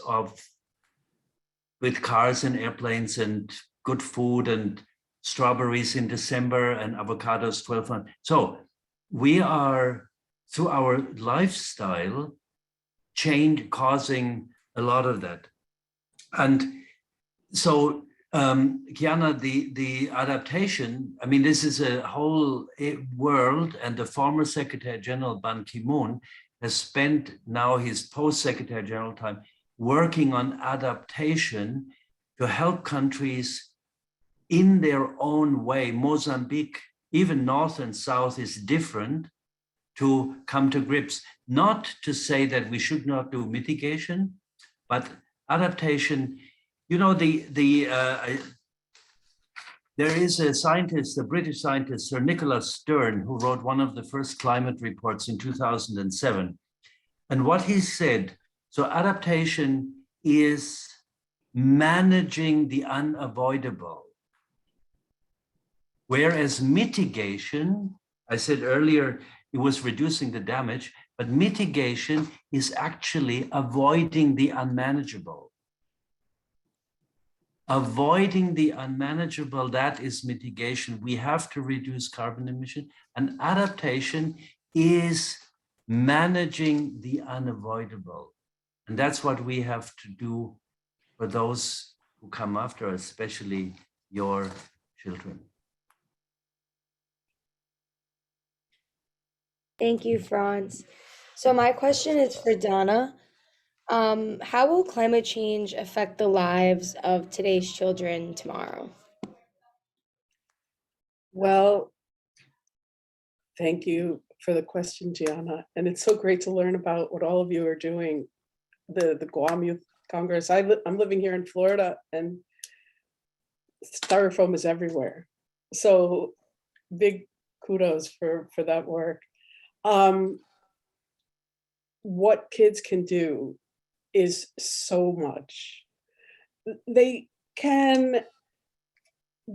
Speaker 5: with cars and airplanes and good food and strawberries in December and avocados 12 months. So we are, through our lifestyle, causing a lot of that. And so, Kiana, the adaptation, I mean, this is a whole world, and the former Secretary General Ban Ki-moon has spent now his post-Secretary General time working on adaptation to help countries in their own way. Mozambique, even north and south, is different to come to grips. Not to say that we should not do mitigation, but adaptation. You know, there is a scientist, a British scientist, Sir Nicholas Stern, who wrote one of the first climate reports in 2007. And what he said, so adaptation is managing the unavoidable. Whereas mitigation, I said earlier, it was reducing the damage, but mitigation is actually avoiding the unmanageable. Avoiding the unmanageable, that is mitigation. We have to reduce carbon emission, and adaptation is managing the unavoidable. And that's what we have to do for those who come after us, especially your children.
Speaker 10: Thank you, Franz. So my question is for Donna. How will climate change affect the lives of today's children tomorrow?
Speaker 8: Well, thank you for the question, Gianna. And it's so great to learn about what all of you are doing. The Guam Youth Congress. I'm living here in Florida, and styrofoam is everywhere. So big kudos for that work. What kids can do is so much. They can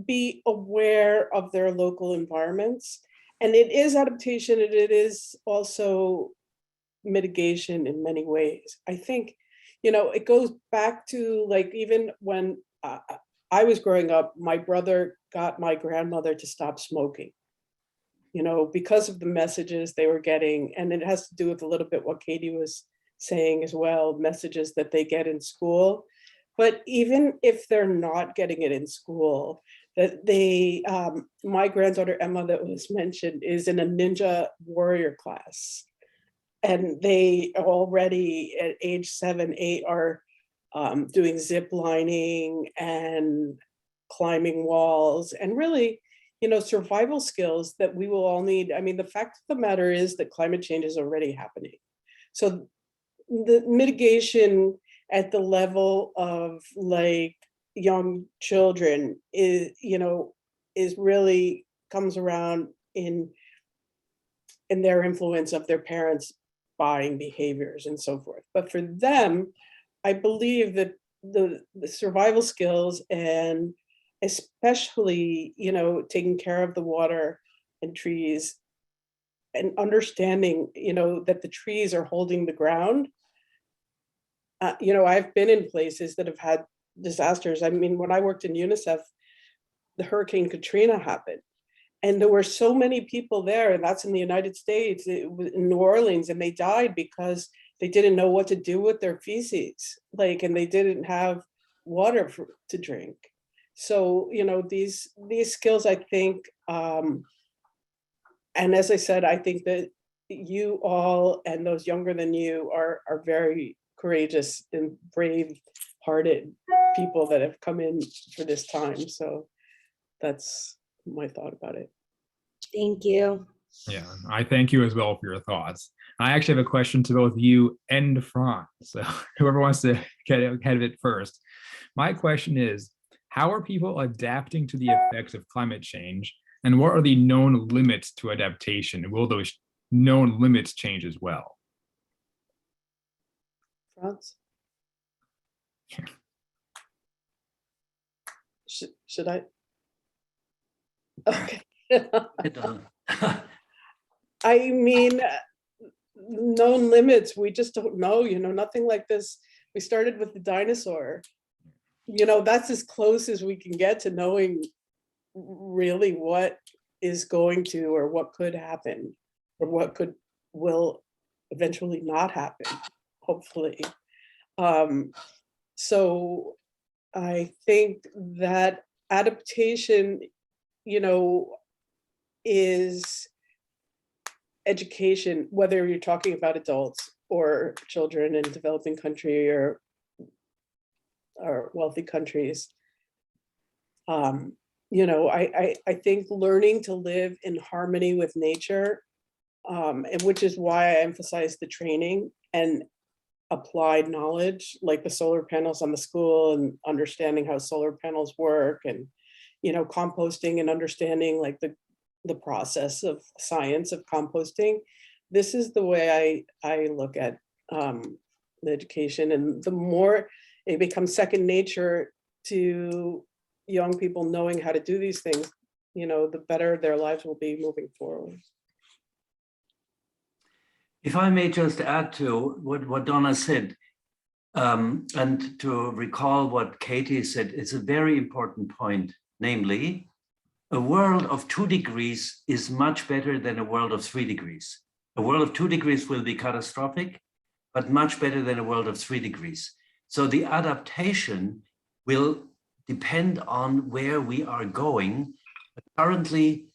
Speaker 8: be aware of their local environments, and it is adaptation, and it is also mitigation in many ways. I think, you know, it goes back to, like, even when I was growing up, my brother got my grandmother to stop smoking, you know, because of the messages they were getting. And it has to do with a little bit what Katie was saying as well, messages that they get in school. But even if they're not getting it in school, that they, my granddaughter Emma that was mentioned is in a ninja warrior class. And they already at age 7, 8 are doing zip lining and climbing walls, and really, you know, survival skills that we will all need. I mean, the fact of the matter is that climate change is already happening. So the mitigation at the level of, like, young children is, you know, is really comes around in their influence of their parents' buying behaviors and so forth. But for them, I believe that the survival skills, and especially, you know, taking care of the water and trees, and understanding, you know, that the trees are holding the ground. You know, I've been in places that have had disasters. I mean, when I worked in UNICEF, the Hurricane Katrina happened. And there were so many people there, and that's in the United States, in New Orleans, and they died because they didn't know what to do with their feces, like, and they didn't have water to drink. So, you know, these skills, I think, and as I said, I think that you all and those younger than you are very courageous and brave-hearted people that have come in for this time. So that's my thought about it.
Speaker 10: Thank you.
Speaker 11: Yeah, I thank you as well for your thoughts. I actually have a question to both you and Franz. So whoever wants to get ahead of it first. My question is, how are people adapting to the effects of climate change? And what are the known limits to adaptation? And will those known limits change as well?
Speaker 8: Franz? Should I? Okay. I mean, known limits, we just don't know, you know, nothing like this. We started with the dinosaur. You know, that's as close as we can get to knowing really what is going to, or what could happen, or what will eventually not happen, hopefully. So I think that adaptation, you know, is education, whether you're talking about adults or children in developing country or wealthy countries. you know, I think learning to live in harmony with nature, and which is why I emphasize the training and applied knowledge, like the solar panels on the school and understanding how solar panels work, and, you know, composting and understanding like the process of science of composting. This is the way I look at the education, and the more it becomes second nature to young people knowing how to do these things, you know, the better their lives will be moving forward.
Speaker 5: If I may just add to what Donna said, and to recall what Katie said, it's a very important point, namely, a world of 2 degrees is much better than a world of 3 degrees. A world of 2 degrees will be catastrophic, but much better than a world of 3 degrees. So the adaptation will depend on where we are going. Currently,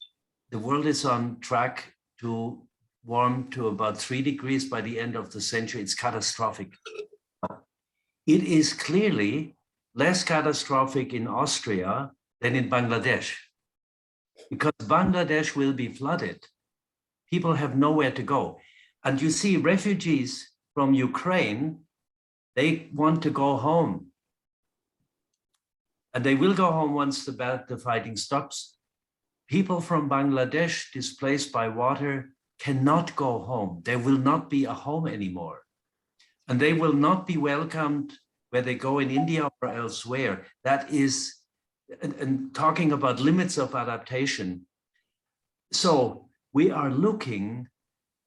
Speaker 5: the world is on track to warm to about 3 degrees by the end of the century. It's catastrophic. It is clearly less catastrophic in Austria than in Bangladesh, because Bangladesh will be flooded. People have nowhere to go. And you see refugees from Ukraine, they want to go home. And they will go home once the fighting stops. People from Bangladesh displaced by water cannot go home. There will not be a home anymore. And they will not be welcomed where they go in India or elsewhere. That is, and talking about limits of adaptation. So we are looking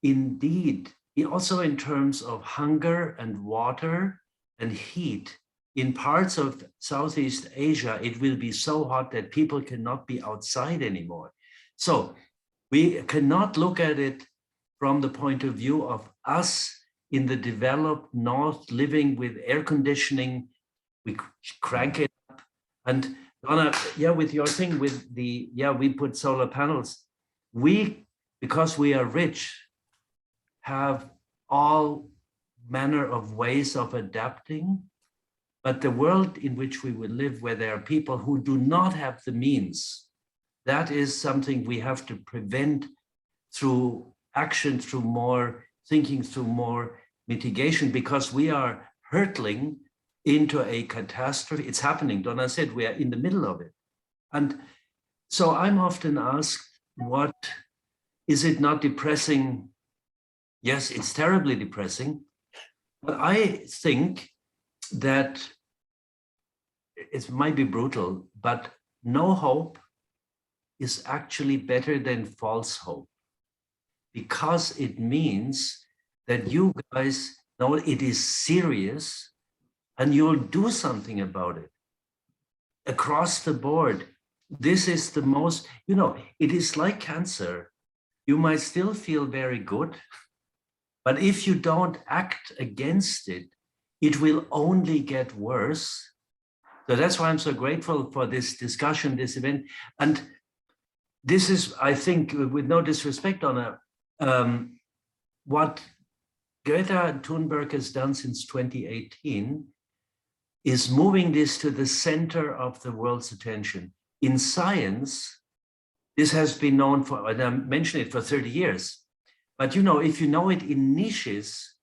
Speaker 5: indeed, also in terms of hunger and water and heat. In parts of Southeast Asia, it will be so hot that people cannot be outside anymore. So we cannot look at it from the point of view of us in the developed North living with air conditioning. We crank it up. And Donna, yeah, with your thing with the, yeah, we put solar panels. We, because we are rich, have all manner of ways of adapting. But the world in which we will live, where there are people who do not have the means, that is something we have to prevent through action, through more thinking, through more mitigation, because we are hurtling into a catastrophe. It's happening. Donna said we are in the middle of it. And so I'm often asked, what, is it not depressing? Yes, it's terribly depressing. But I think that it might be brutal, but no hope is actually better than false hope, because it means that you guys know it is serious and you'll do something about it across the board. This is the most, you know, it is like cancer. You might still feel very good, but if you don't act against it, it will only get worse. So that's why I'm so grateful for this discussion, this event. And this is, I think, with no disrespect, Donna, what Greta Thunberg has done since 2018 is moving this to the center of the world's attention. In science, this has been known for, and I mentioned it, for 30 years. But you know, if you know it in niches,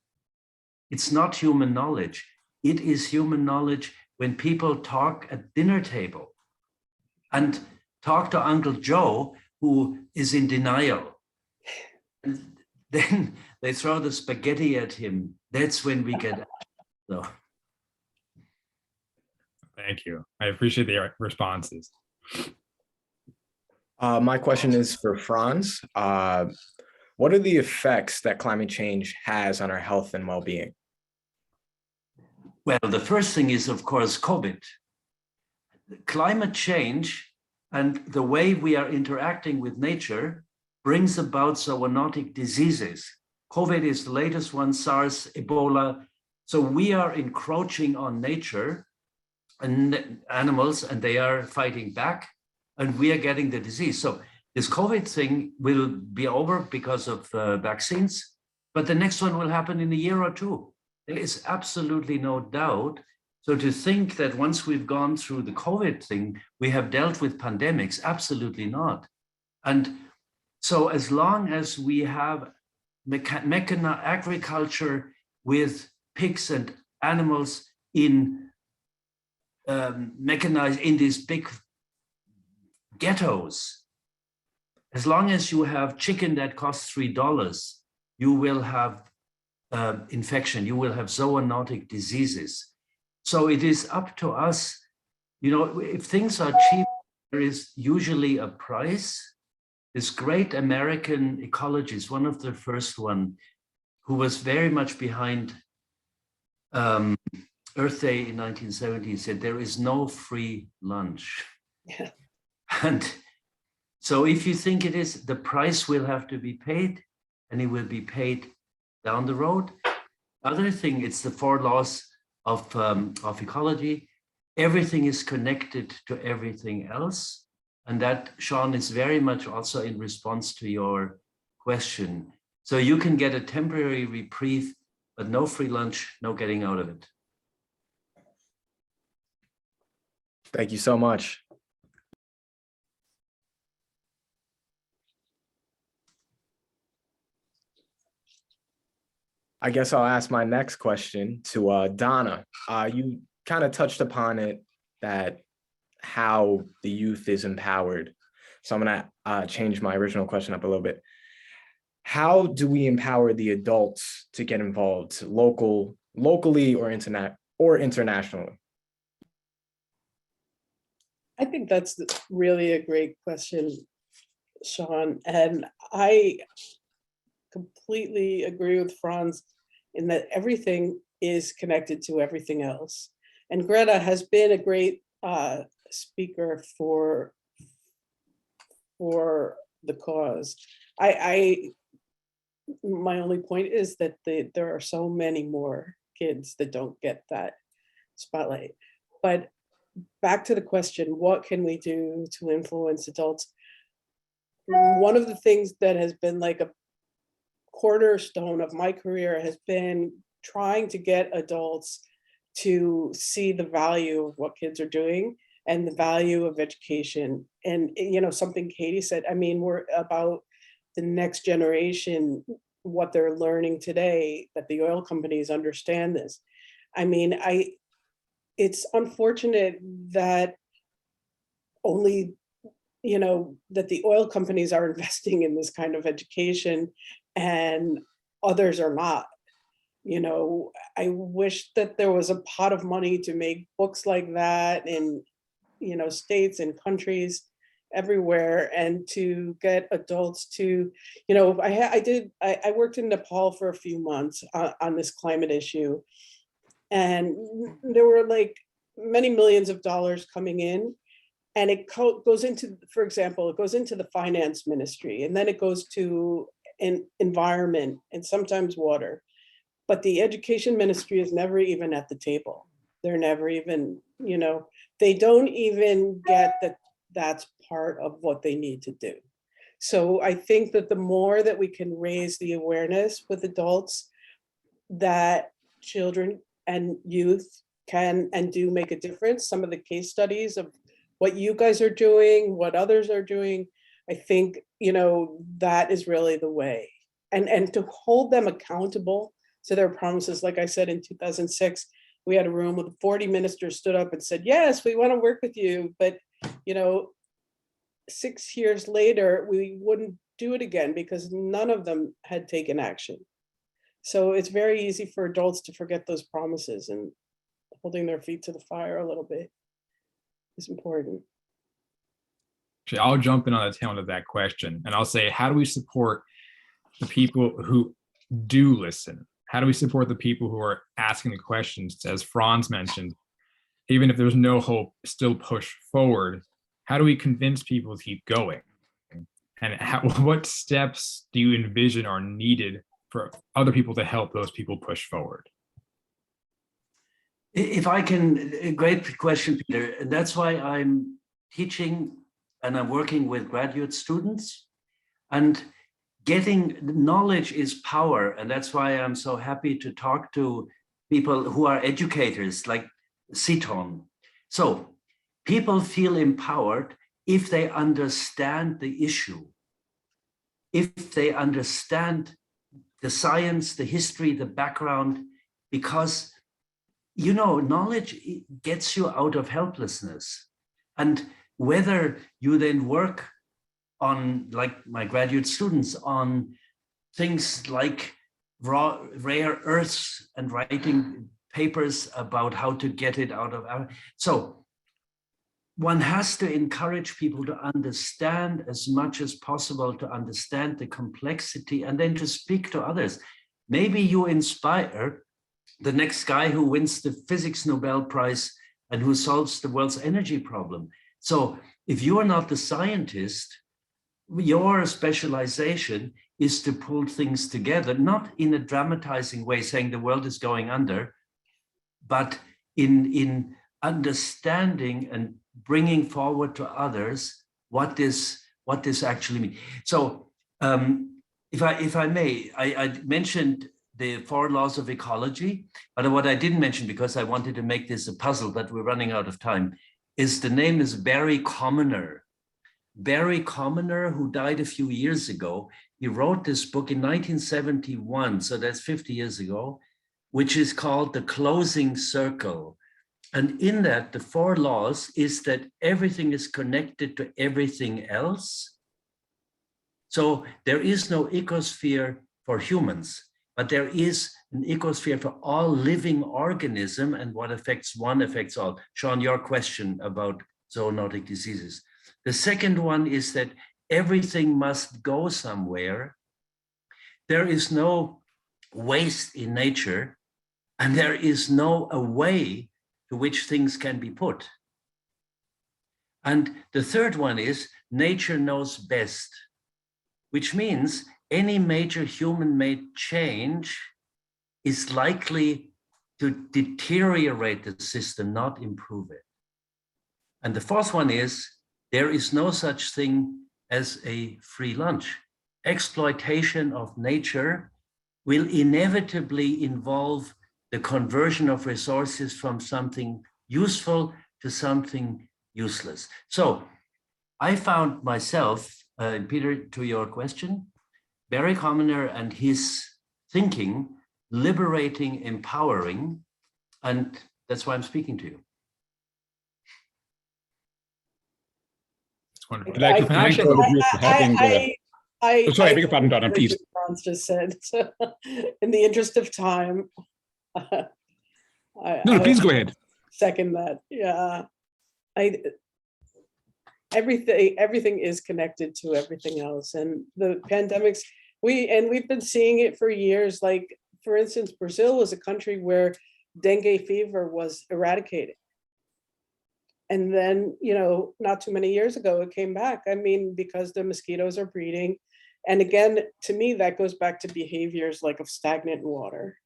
Speaker 5: it's not human knowledge. It is human knowledge when people talk at dinner table and talk to Uncle Joe, who is in denial. And then they throw the spaghetti at him. That's when we get so.
Speaker 11: Thank you. I appreciate the responses.
Speaker 12: My question is for Franz. What are the effects that climate change has on our health and well-being?
Speaker 5: Well, the first thing is, of course, COVID. Climate change and the way we are interacting with nature brings about zoonotic diseases. COVID is the latest one, SARS, Ebola. So we are encroaching on nature and animals, and they are fighting back, and we are getting the disease. So this COVID thing will be over because of vaccines, but the next one will happen in a year or two. There is absolutely no doubt. So to think that once we've gone through the COVID thing, we have dealt with pandemics, absolutely not. And so as long as we have agriculture with pigs and animals in mechanized in these big ghettos, as long as you have chicken that costs $3, you will have infection, you will have zoonotic diseases. So it is up to us, you know, if things are cheap, there is usually a price. This great American ecologist, one of the first one, who was very much behind Earth Day in 1970, said there is no free lunch.
Speaker 8: Yeah.
Speaker 5: And so if you think it is, the price will have to be paid, and it will be paid down the road. Other thing, it's the 4 laws of ecology. Everything is connected to everything else. And that, Sean, is very much also in response to your question. So you can get a temporary reprieve, but no free lunch, no getting out of it.
Speaker 12: Thank you so much. I guess I'll ask my next question to Donna. You kind of touched upon it, that how the youth is empowered. So I'm gonna change my original question up a little bit. How do we empower the adults to get involved locally or internationally?
Speaker 8: I think that's really a great question, Sean. And I completely agree with Franz in that everything is connected to everything else. And Greta has been a great speaker for the cause. My only point is that there are so many more kids that don't get that spotlight. But back to the question, what can we do to influence adults? One of the things that has been like a cornerstone of my career has been trying to get adults to see the value of what kids are doing and the value of education. And, you know, something Katie said, I mean, we're about the next generation, what they're learning today, that the oil companies understand this. I mean, it's unfortunate that only, you know, that the oil companies are investing in this kind of education and others are not. You know, I wish that there was a pot of money to make books like that in, you know, states and countries everywhere, and to get adults to, you know, I worked in Nepal for a few months on this climate issue, and there were like many millions of dollars coming in, and it goes into, for example, it goes into the finance ministry, and then it goes to an environment and sometimes water. But the education ministry is never even at the table. They're never even, you know, they don't even get that that's part of what they need to do. So I think that the more that we can raise the awareness with adults that children and youth can and do make a difference, some of the case studies of what you guys are doing, what others are doing, I think, you know, that is really the way. And to hold them accountable to their promises. Like I said, in 2006, we had a room with 40 ministers stood up and said, yes, we want to work with you. But, you know, 6 years later, we wouldn't do it again because none of them had taken action. So it's very easy for adults to forget those promises, and holding their feet to the fire a little bit is important.
Speaker 11: Actually, I'll jump in on the tail end of that question, and I'll say, how do we support the people who do listen? How do we support the people who are asking the questions? As Franz mentioned, even if there's no hope, still push forward. How do we convince people to keep going? And what steps do you envision are needed for other people to help those people push forward?
Speaker 5: If I can, a great question, Peter. And that's why I'm teaching and I'm working with graduate students, and getting knowledge is power. And that's why I'm so happy to talk to people who are educators. Like CTAUN. So people feel empowered if they understand the issue, if they understand the science, the history, the background, because, you know, knowledge gets you out of helplessness. And whether you then work on, like my graduate students, on things like rare earths and writing papers about how to get it out of our, so one has to encourage people to understand as much as possible, to understand the complexity, and then to speak to others. Maybe you inspire the next guy who wins the physics Nobel Prize and who solves the world's energy problem. So if you are not the scientist, your specialization is to pull things together, not in a dramatizing way saying the world is going under, but in understanding and bringing forward to others what this actually means. So if I may, I mentioned the 4 laws of ecology, but what I didn't mention, because I wanted to make this a puzzle, but we're running out of time, is the name is Barry Commoner. Barry Commoner, who died a few years ago, he wrote this book in 1971, so that's 50 years ago, which is called The Closing Circle. And in that, the 4 laws is that everything is connected to everything else. So there is no ecosphere for humans, but there is an ecosphere for all living organism, and what affects one affects all. Sean, your question about zoonotic diseases. The second one is that everything must go somewhere. There is no waste in nature, and there is no a way to which things can be put. And the third one is nature knows best, which means any major human-made change is likely to deteriorate the system, not improve it. And the fourth one is there is no such thing as a free lunch. Exploitation of nature will inevitably involve the conversion of resources from something useful to something useless. So I found myself, Peter, to your question, Barry Commoner and his thinking, liberating, empowering, and that's why I'm speaking to you.
Speaker 11: It's wonderful.
Speaker 6: I'd like to thank all of you for having sorry, I beg your pardon, Donna, please.
Speaker 8: Franz just said, in the interest of time.
Speaker 6: No, please go ahead.
Speaker 8: Second that. Yeah. Everything is connected to everything else, and the pandemics, we've been seeing it for years. Like, for instance, Brazil was a country where dengue fever was eradicated, and then, you know, not too many years ago it came back. I mean, because the mosquitoes are breeding, and again, to me, that goes back to behaviors like of stagnant water.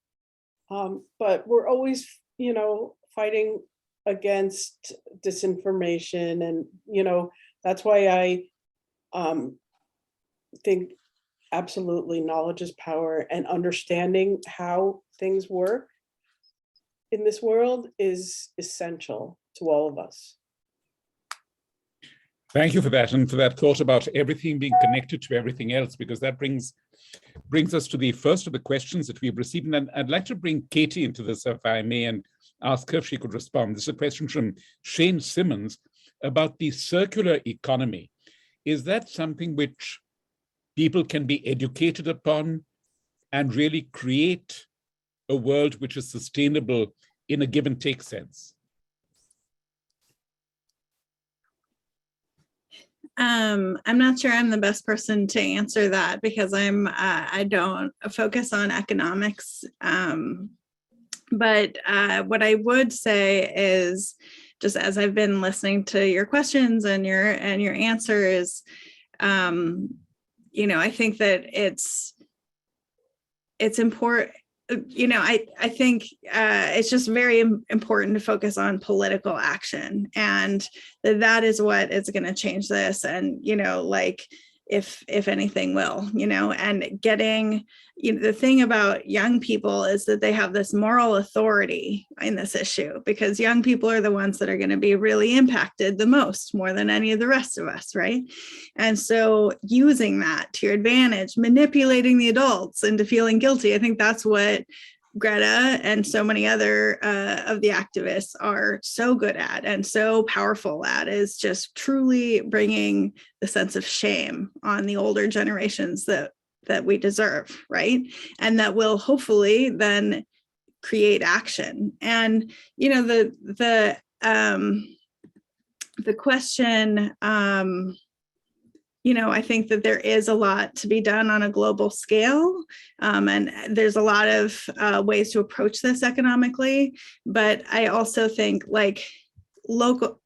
Speaker 8: But we're always, you know, fighting against disinformation, and, you know, that's why I think absolutely knowledge is power, and understanding how things work in this world is essential to all of us.
Speaker 6: Thank you for that, and for that thought about everything being connected to everything else, because that brings us to the first of the questions that we've received. And I'd like to bring Katie into this, if I may, and ask her if she could respond. This is a question from Shane Simmons about the circular economy. Is that something which people can be educated upon and really create a world which is sustainable in a give and take sense?
Speaker 7: I'm not sure I'm the best person to answer that, because I don't focus on economics. But what I would say is, just as I've been listening to your questions and your answers, you know, I think that it's important. You know, I think it's just very important to focus on political action, and that is what is going to change this. And, you know, like, if anything will, and getting, the thing about young people is that they have this moral authority in this issue, because young people are the ones that are going to be really impacted the most, more than any of the rest of us, right? And so using that to your advantage, manipulating the adults into feeling guilty, I think that's what Greta and so many other of the activists are so good at and so powerful at, is just truly bringing the sense of shame on the older generations that we deserve, right? And that will hopefully then create action. And the question, I think that there is a lot to be done on a global scale, and there's a lot of ways to approach this economically. But I also think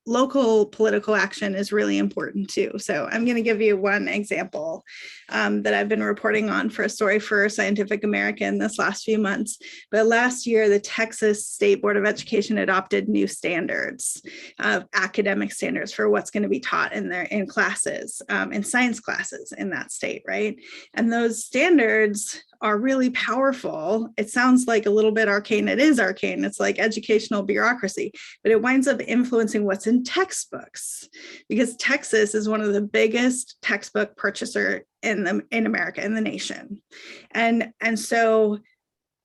Speaker 7: local political action is really important too. So I'm going to give you one example that I've been reporting on for a story for Scientific American this last few months. But last year, the Texas State Board of Education adopted new standards, academic standards for what's going to be taught in classes, in science classes in that state, right? And those standards are really powerful. It sounds like a little bit arcane. It is arcane. It's like educational bureaucracy, but it winds up influencing what's in textbooks, because Texas is one of the biggest textbook purchaser in America, in the nation. And so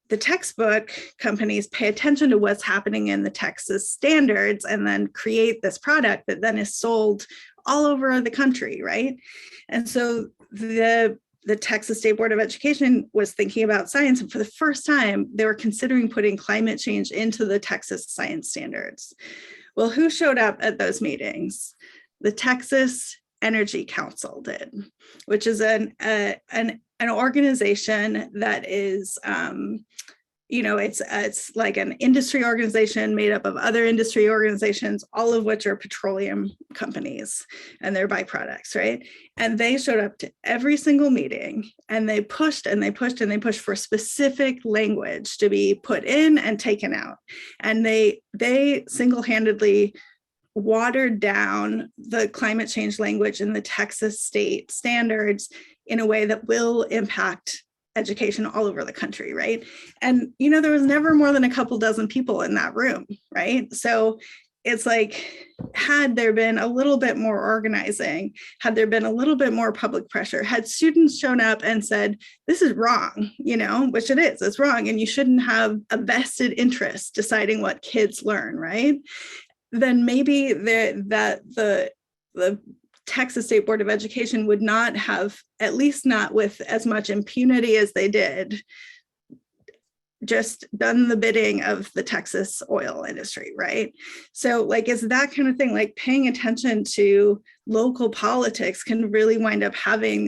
Speaker 7: the textbook companies pay attention to what's happening in the Texas standards and then create this product that then is sold all over the country, right? And so the Texas State Board of Education was thinking about science, and for the first time, they were considering putting climate change into the Texas science standards. Well, who showed up at those meetings? The Texas Energy Council did, which is an organization that is, it's like an industry organization made up of other industry organizations, all of which are petroleum companies and their byproducts, right? And they showed up to every single meeting, and they pushed and they pushed and they pushed for specific language to be put in and taken out. And they single-handedly watered down the climate change language in the Texas state standards in a way that will impact education all over the country, right? And, there was never more than a couple dozen people in that room, right? So it's like, had there been a little bit more organizing, had there been a little bit more public pressure, had students shown up and said, this is wrong, which it is, it's wrong, and you shouldn't have a vested interest deciding what kids learn, right? Then maybe the Texas State Board of Education would not have, at least not with as much impunity as they did, just done the bidding of the Texas oil industry, right? So it's that kind of thing, like paying attention to local politics can really wind up having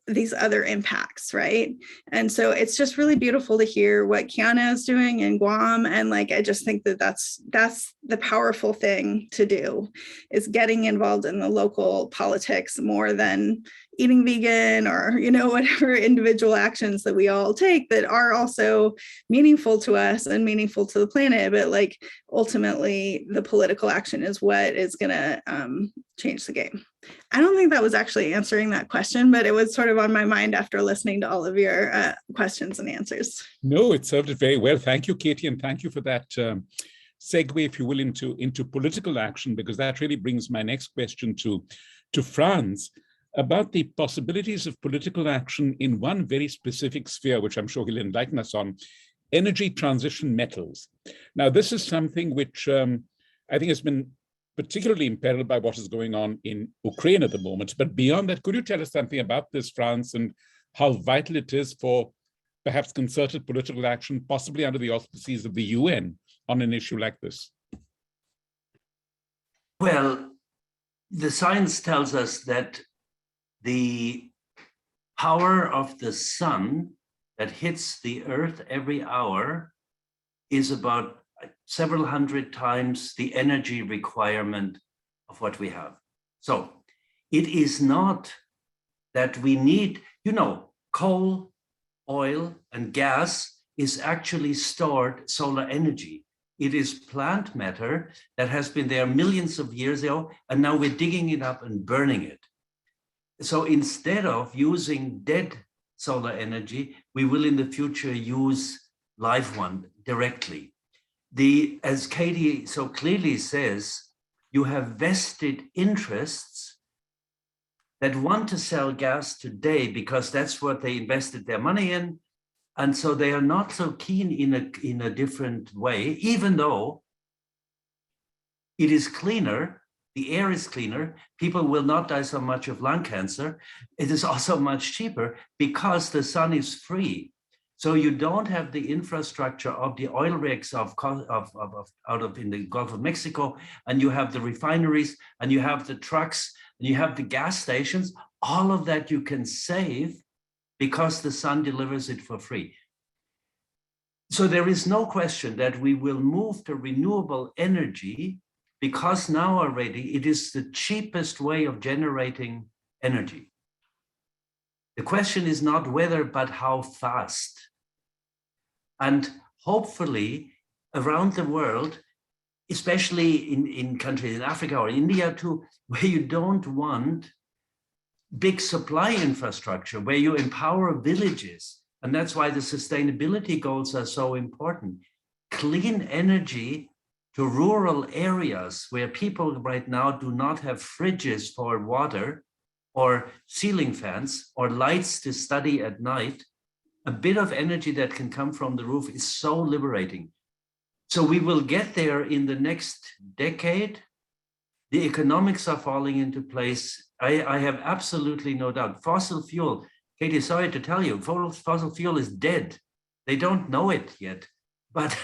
Speaker 7: these other impacts, right? And so it's just really beautiful to hear what Kiana is doing in Guam. And I just think that that's the powerful thing to do, is getting involved in the local politics more than eating vegan or, whatever individual actions that we all take that are also meaningful to us and meaningful to the planet. But ultimately the political action is what is going to change the game. I don't think that was actually answering that question, but it was sort of on my mind after listening to all of your questions and answers.
Speaker 6: No, it served it very well. Thank you, Katie, and thank you for that segue, if you will, into political action, because that really brings my next question to Franz about the possibilities of political action in one very specific sphere, which I'm sure he'll enlighten us on, energy transition metals. Now, this is something which I think has been particularly imperiled by what is going on in Ukraine at the moment. But beyond that, could you tell us something about this, Franz, and how vital it is for perhaps concerted political action, possibly under the auspices of the UN, on an issue like this?
Speaker 5: Well, the science tells us that the power of the sun that hits the earth every hour is about several hundred times the energy requirement of what we have. So it is not that we need, coal, oil, and gas is actually stored solar energy. It is plant matter that has been there millions of years ago, and now we're digging it up and burning it. So instead of using dead solar energy, we will in the future use live one directly. As Katie so clearly says, you have vested interests that want to sell gas today because that's what they invested their money in. And so they are not so keen in a different way, even though it is cleaner, the air is cleaner, people will not die so much of lung cancer. It is also much cheaper because the sun is free. So you don't have the infrastructure of the oil rigs out of in the Gulf of Mexico, and you have the refineries, and you have the trucks, and you have the gas stations. All of that you can save because the sun delivers it for free. So there is no question that we will move to renewable energy because now already it is the cheapest way of generating energy. The question is not whether, but how fast. And hopefully around the world, especially in countries in Africa or India too, where you don't want big supply infrastructure, where you empower villages. And that's why the sustainability goals are so important. Clean energy to rural areas where people right now do not have fridges for water or ceiling fans or lights to study at night. A bit of energy that can come from the roof is so liberating. So we will get there in the next decade. The economics are falling into place. I have absolutely no doubt. Fossil fuel, Katie, sorry to tell you, fossil fuel is dead. They don't know it yet, but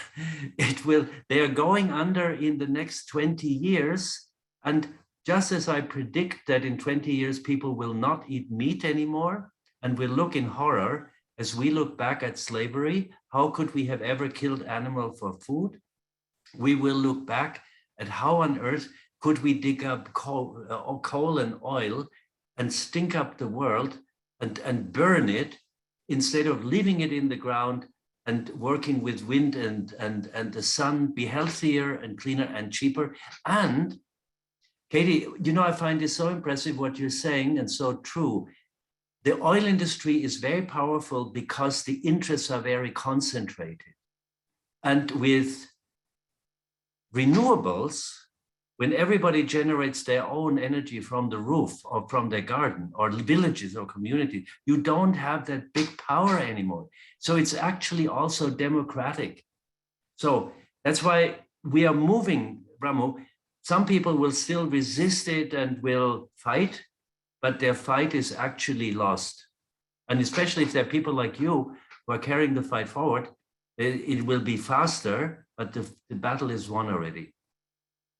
Speaker 5: it will. They are going under in the next 20 years. And just as I predict that in 20 years, people will not eat meat anymore and will look in horror as we look back at slavery, how could we have ever killed animal for food? We will look back at how on earth could we dig up coal and oil and stink up the world and burn it instead of leaving it in the ground and working with wind and the sun, be healthier and cleaner and cheaper. And Katie, you know, I find it so impressive what you're saying and so true. The oil industry is very powerful because the interests are very concentrated. And with renewables, when everybody generates their own energy from the roof or from their garden or villages or community, you don't have that big power anymore. So it's actually also democratic. So that's why we are moving, Ramu. Some people will still resist it and will fight, but their fight is actually lost. And especially if there are people like you who are carrying the fight forward, it will be faster, but the battle is won already.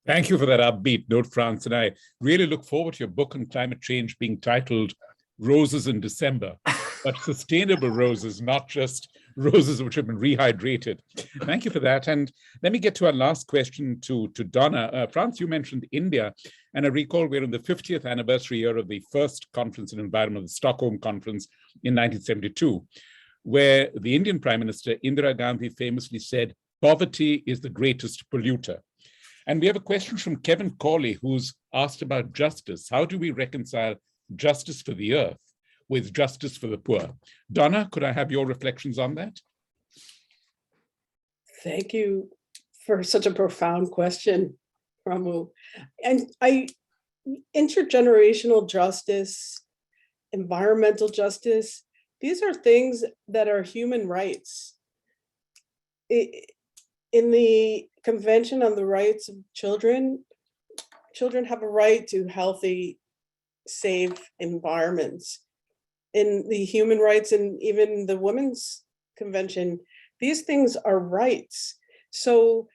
Speaker 6: Thank you for that upbeat note, Franz. And I really look forward to your book on climate change being titled Roses in December, but sustainable roses, not just roses which have been rehydrated. Thank you for that. And let me get to our last question to Donna. Franz, you mentioned India, and I recall we're in the 50th anniversary year of the first conference on environment, the Stockholm Conference in 1972, where the Indian Prime Minister Indira Gandhi famously said, "Poverty is the greatest polluter." And we have a question from Kevin Corley, who's asked about justice. How do we reconcile justice for the earth with justice for the poor? Donna, could I have your reflections on that?
Speaker 8: Thank you for such a profound question, Ramu. And intergenerational justice, environmental justice, these are things that are human rights. In the Convention on the Rights of Children, children have a right to healthy, safe environments. In the human rights and even the Women's Convention, these things are rights. So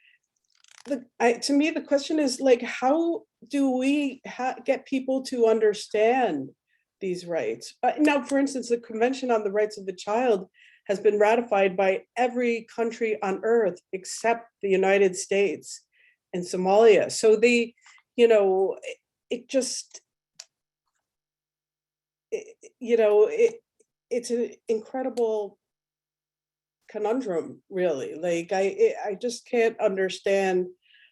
Speaker 8: to me, the question is like, how do we get people to understand these rights? Now, for instance, the Convention on the Rights of the Child has been ratified by every country on earth except the United States and Somalia. So it's an incredible conundrum, really. Like I just can't understand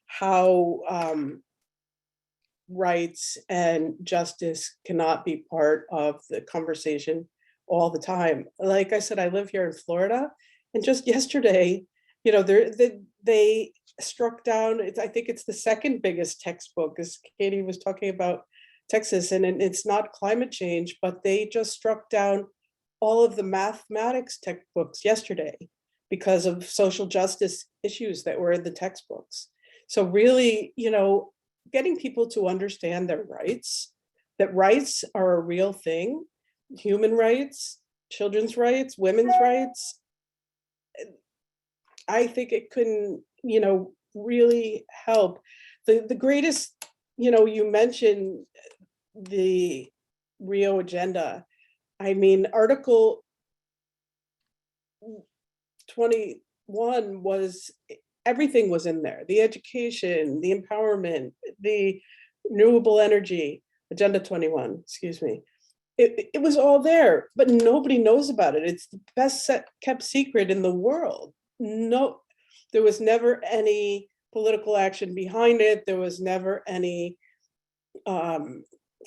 Speaker 8: how rights and justice cannot be part of the conversation all the time. Like I said, I live here in Florida, and just yesterday, you know, they struck down, I think it's the second biggest textbook, as Katie was talking about Texas, and it's not climate change, but they just struck down all of the mathematics textbooks yesterday because of social justice issues that were in the textbooks. So really, you know, getting people to understand their rights, that rights are a real thing, human rights, children's rights, women's rights. I think it can, you know, really help. The greatest, you know, you mentioned the Rio agenda. I mean, Article 21 was, everything was in there. The education, the empowerment, the renewable energy, Agenda 21, excuse me. It was all there, but nobody knows about it. It's the best kept secret in the world. No, there was never any political action behind it. There was never any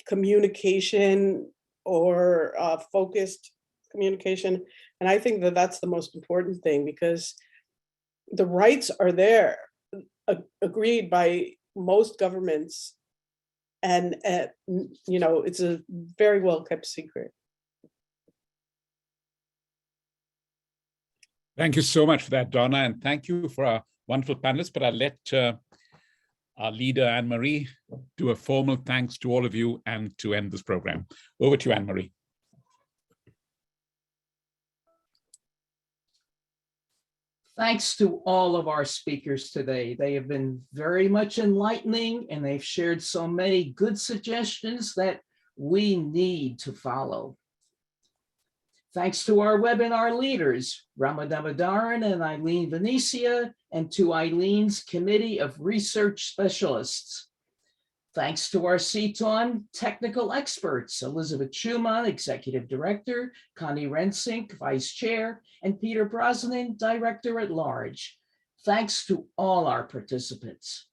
Speaker 8: communication or focused communication. And I think that that's the most important thing, because the rights are there, agreed by most governments. And, you know, it's a very well kept secret.
Speaker 6: Thank you so much for that, Donna, and thank you for our wonderful panelists. But I'll let our leader, Anne-Marie, do a formal thanks to all of you and to end this program. Over to you, Anne-Marie.
Speaker 3: Thanks to all of our speakers today. They have been very much enlightening, and they've shared so many good suggestions that we need to follow. Thanks to our webinar leaders, Ramu Damodaran and Eileen Venecia, and to Eileen's Committee of Research Specialists. Thanks to our CTAUN technical experts, Elizabeth Schumann, Executive Director, Connie Rensink, Vice Chair, and Peter Brosnan, Director at Large. Thanks to all our participants.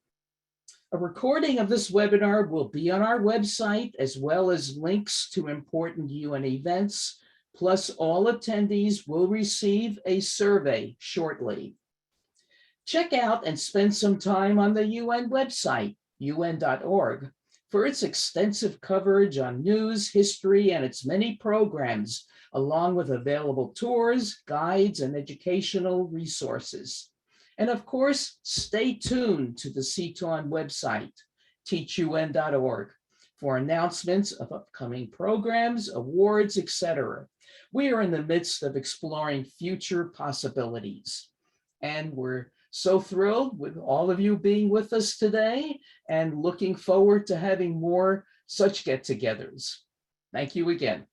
Speaker 3: A recording of this webinar will be on our website, as well as links to important UN events, plus all attendees will receive a survey shortly. Check out and spend some time on the UN website, UN.org, for its extensive coverage on news, history, and its many programs, along with available tours, guides, and educational resources. And of course, stay tuned to the CTAUN website, teachun.org, for announcements of upcoming programs, awards, etc. We are in the midst of exploring future possibilities, and we're so thrilled with all of you being with us today and looking forward to having more such get-togethers. Thank you again.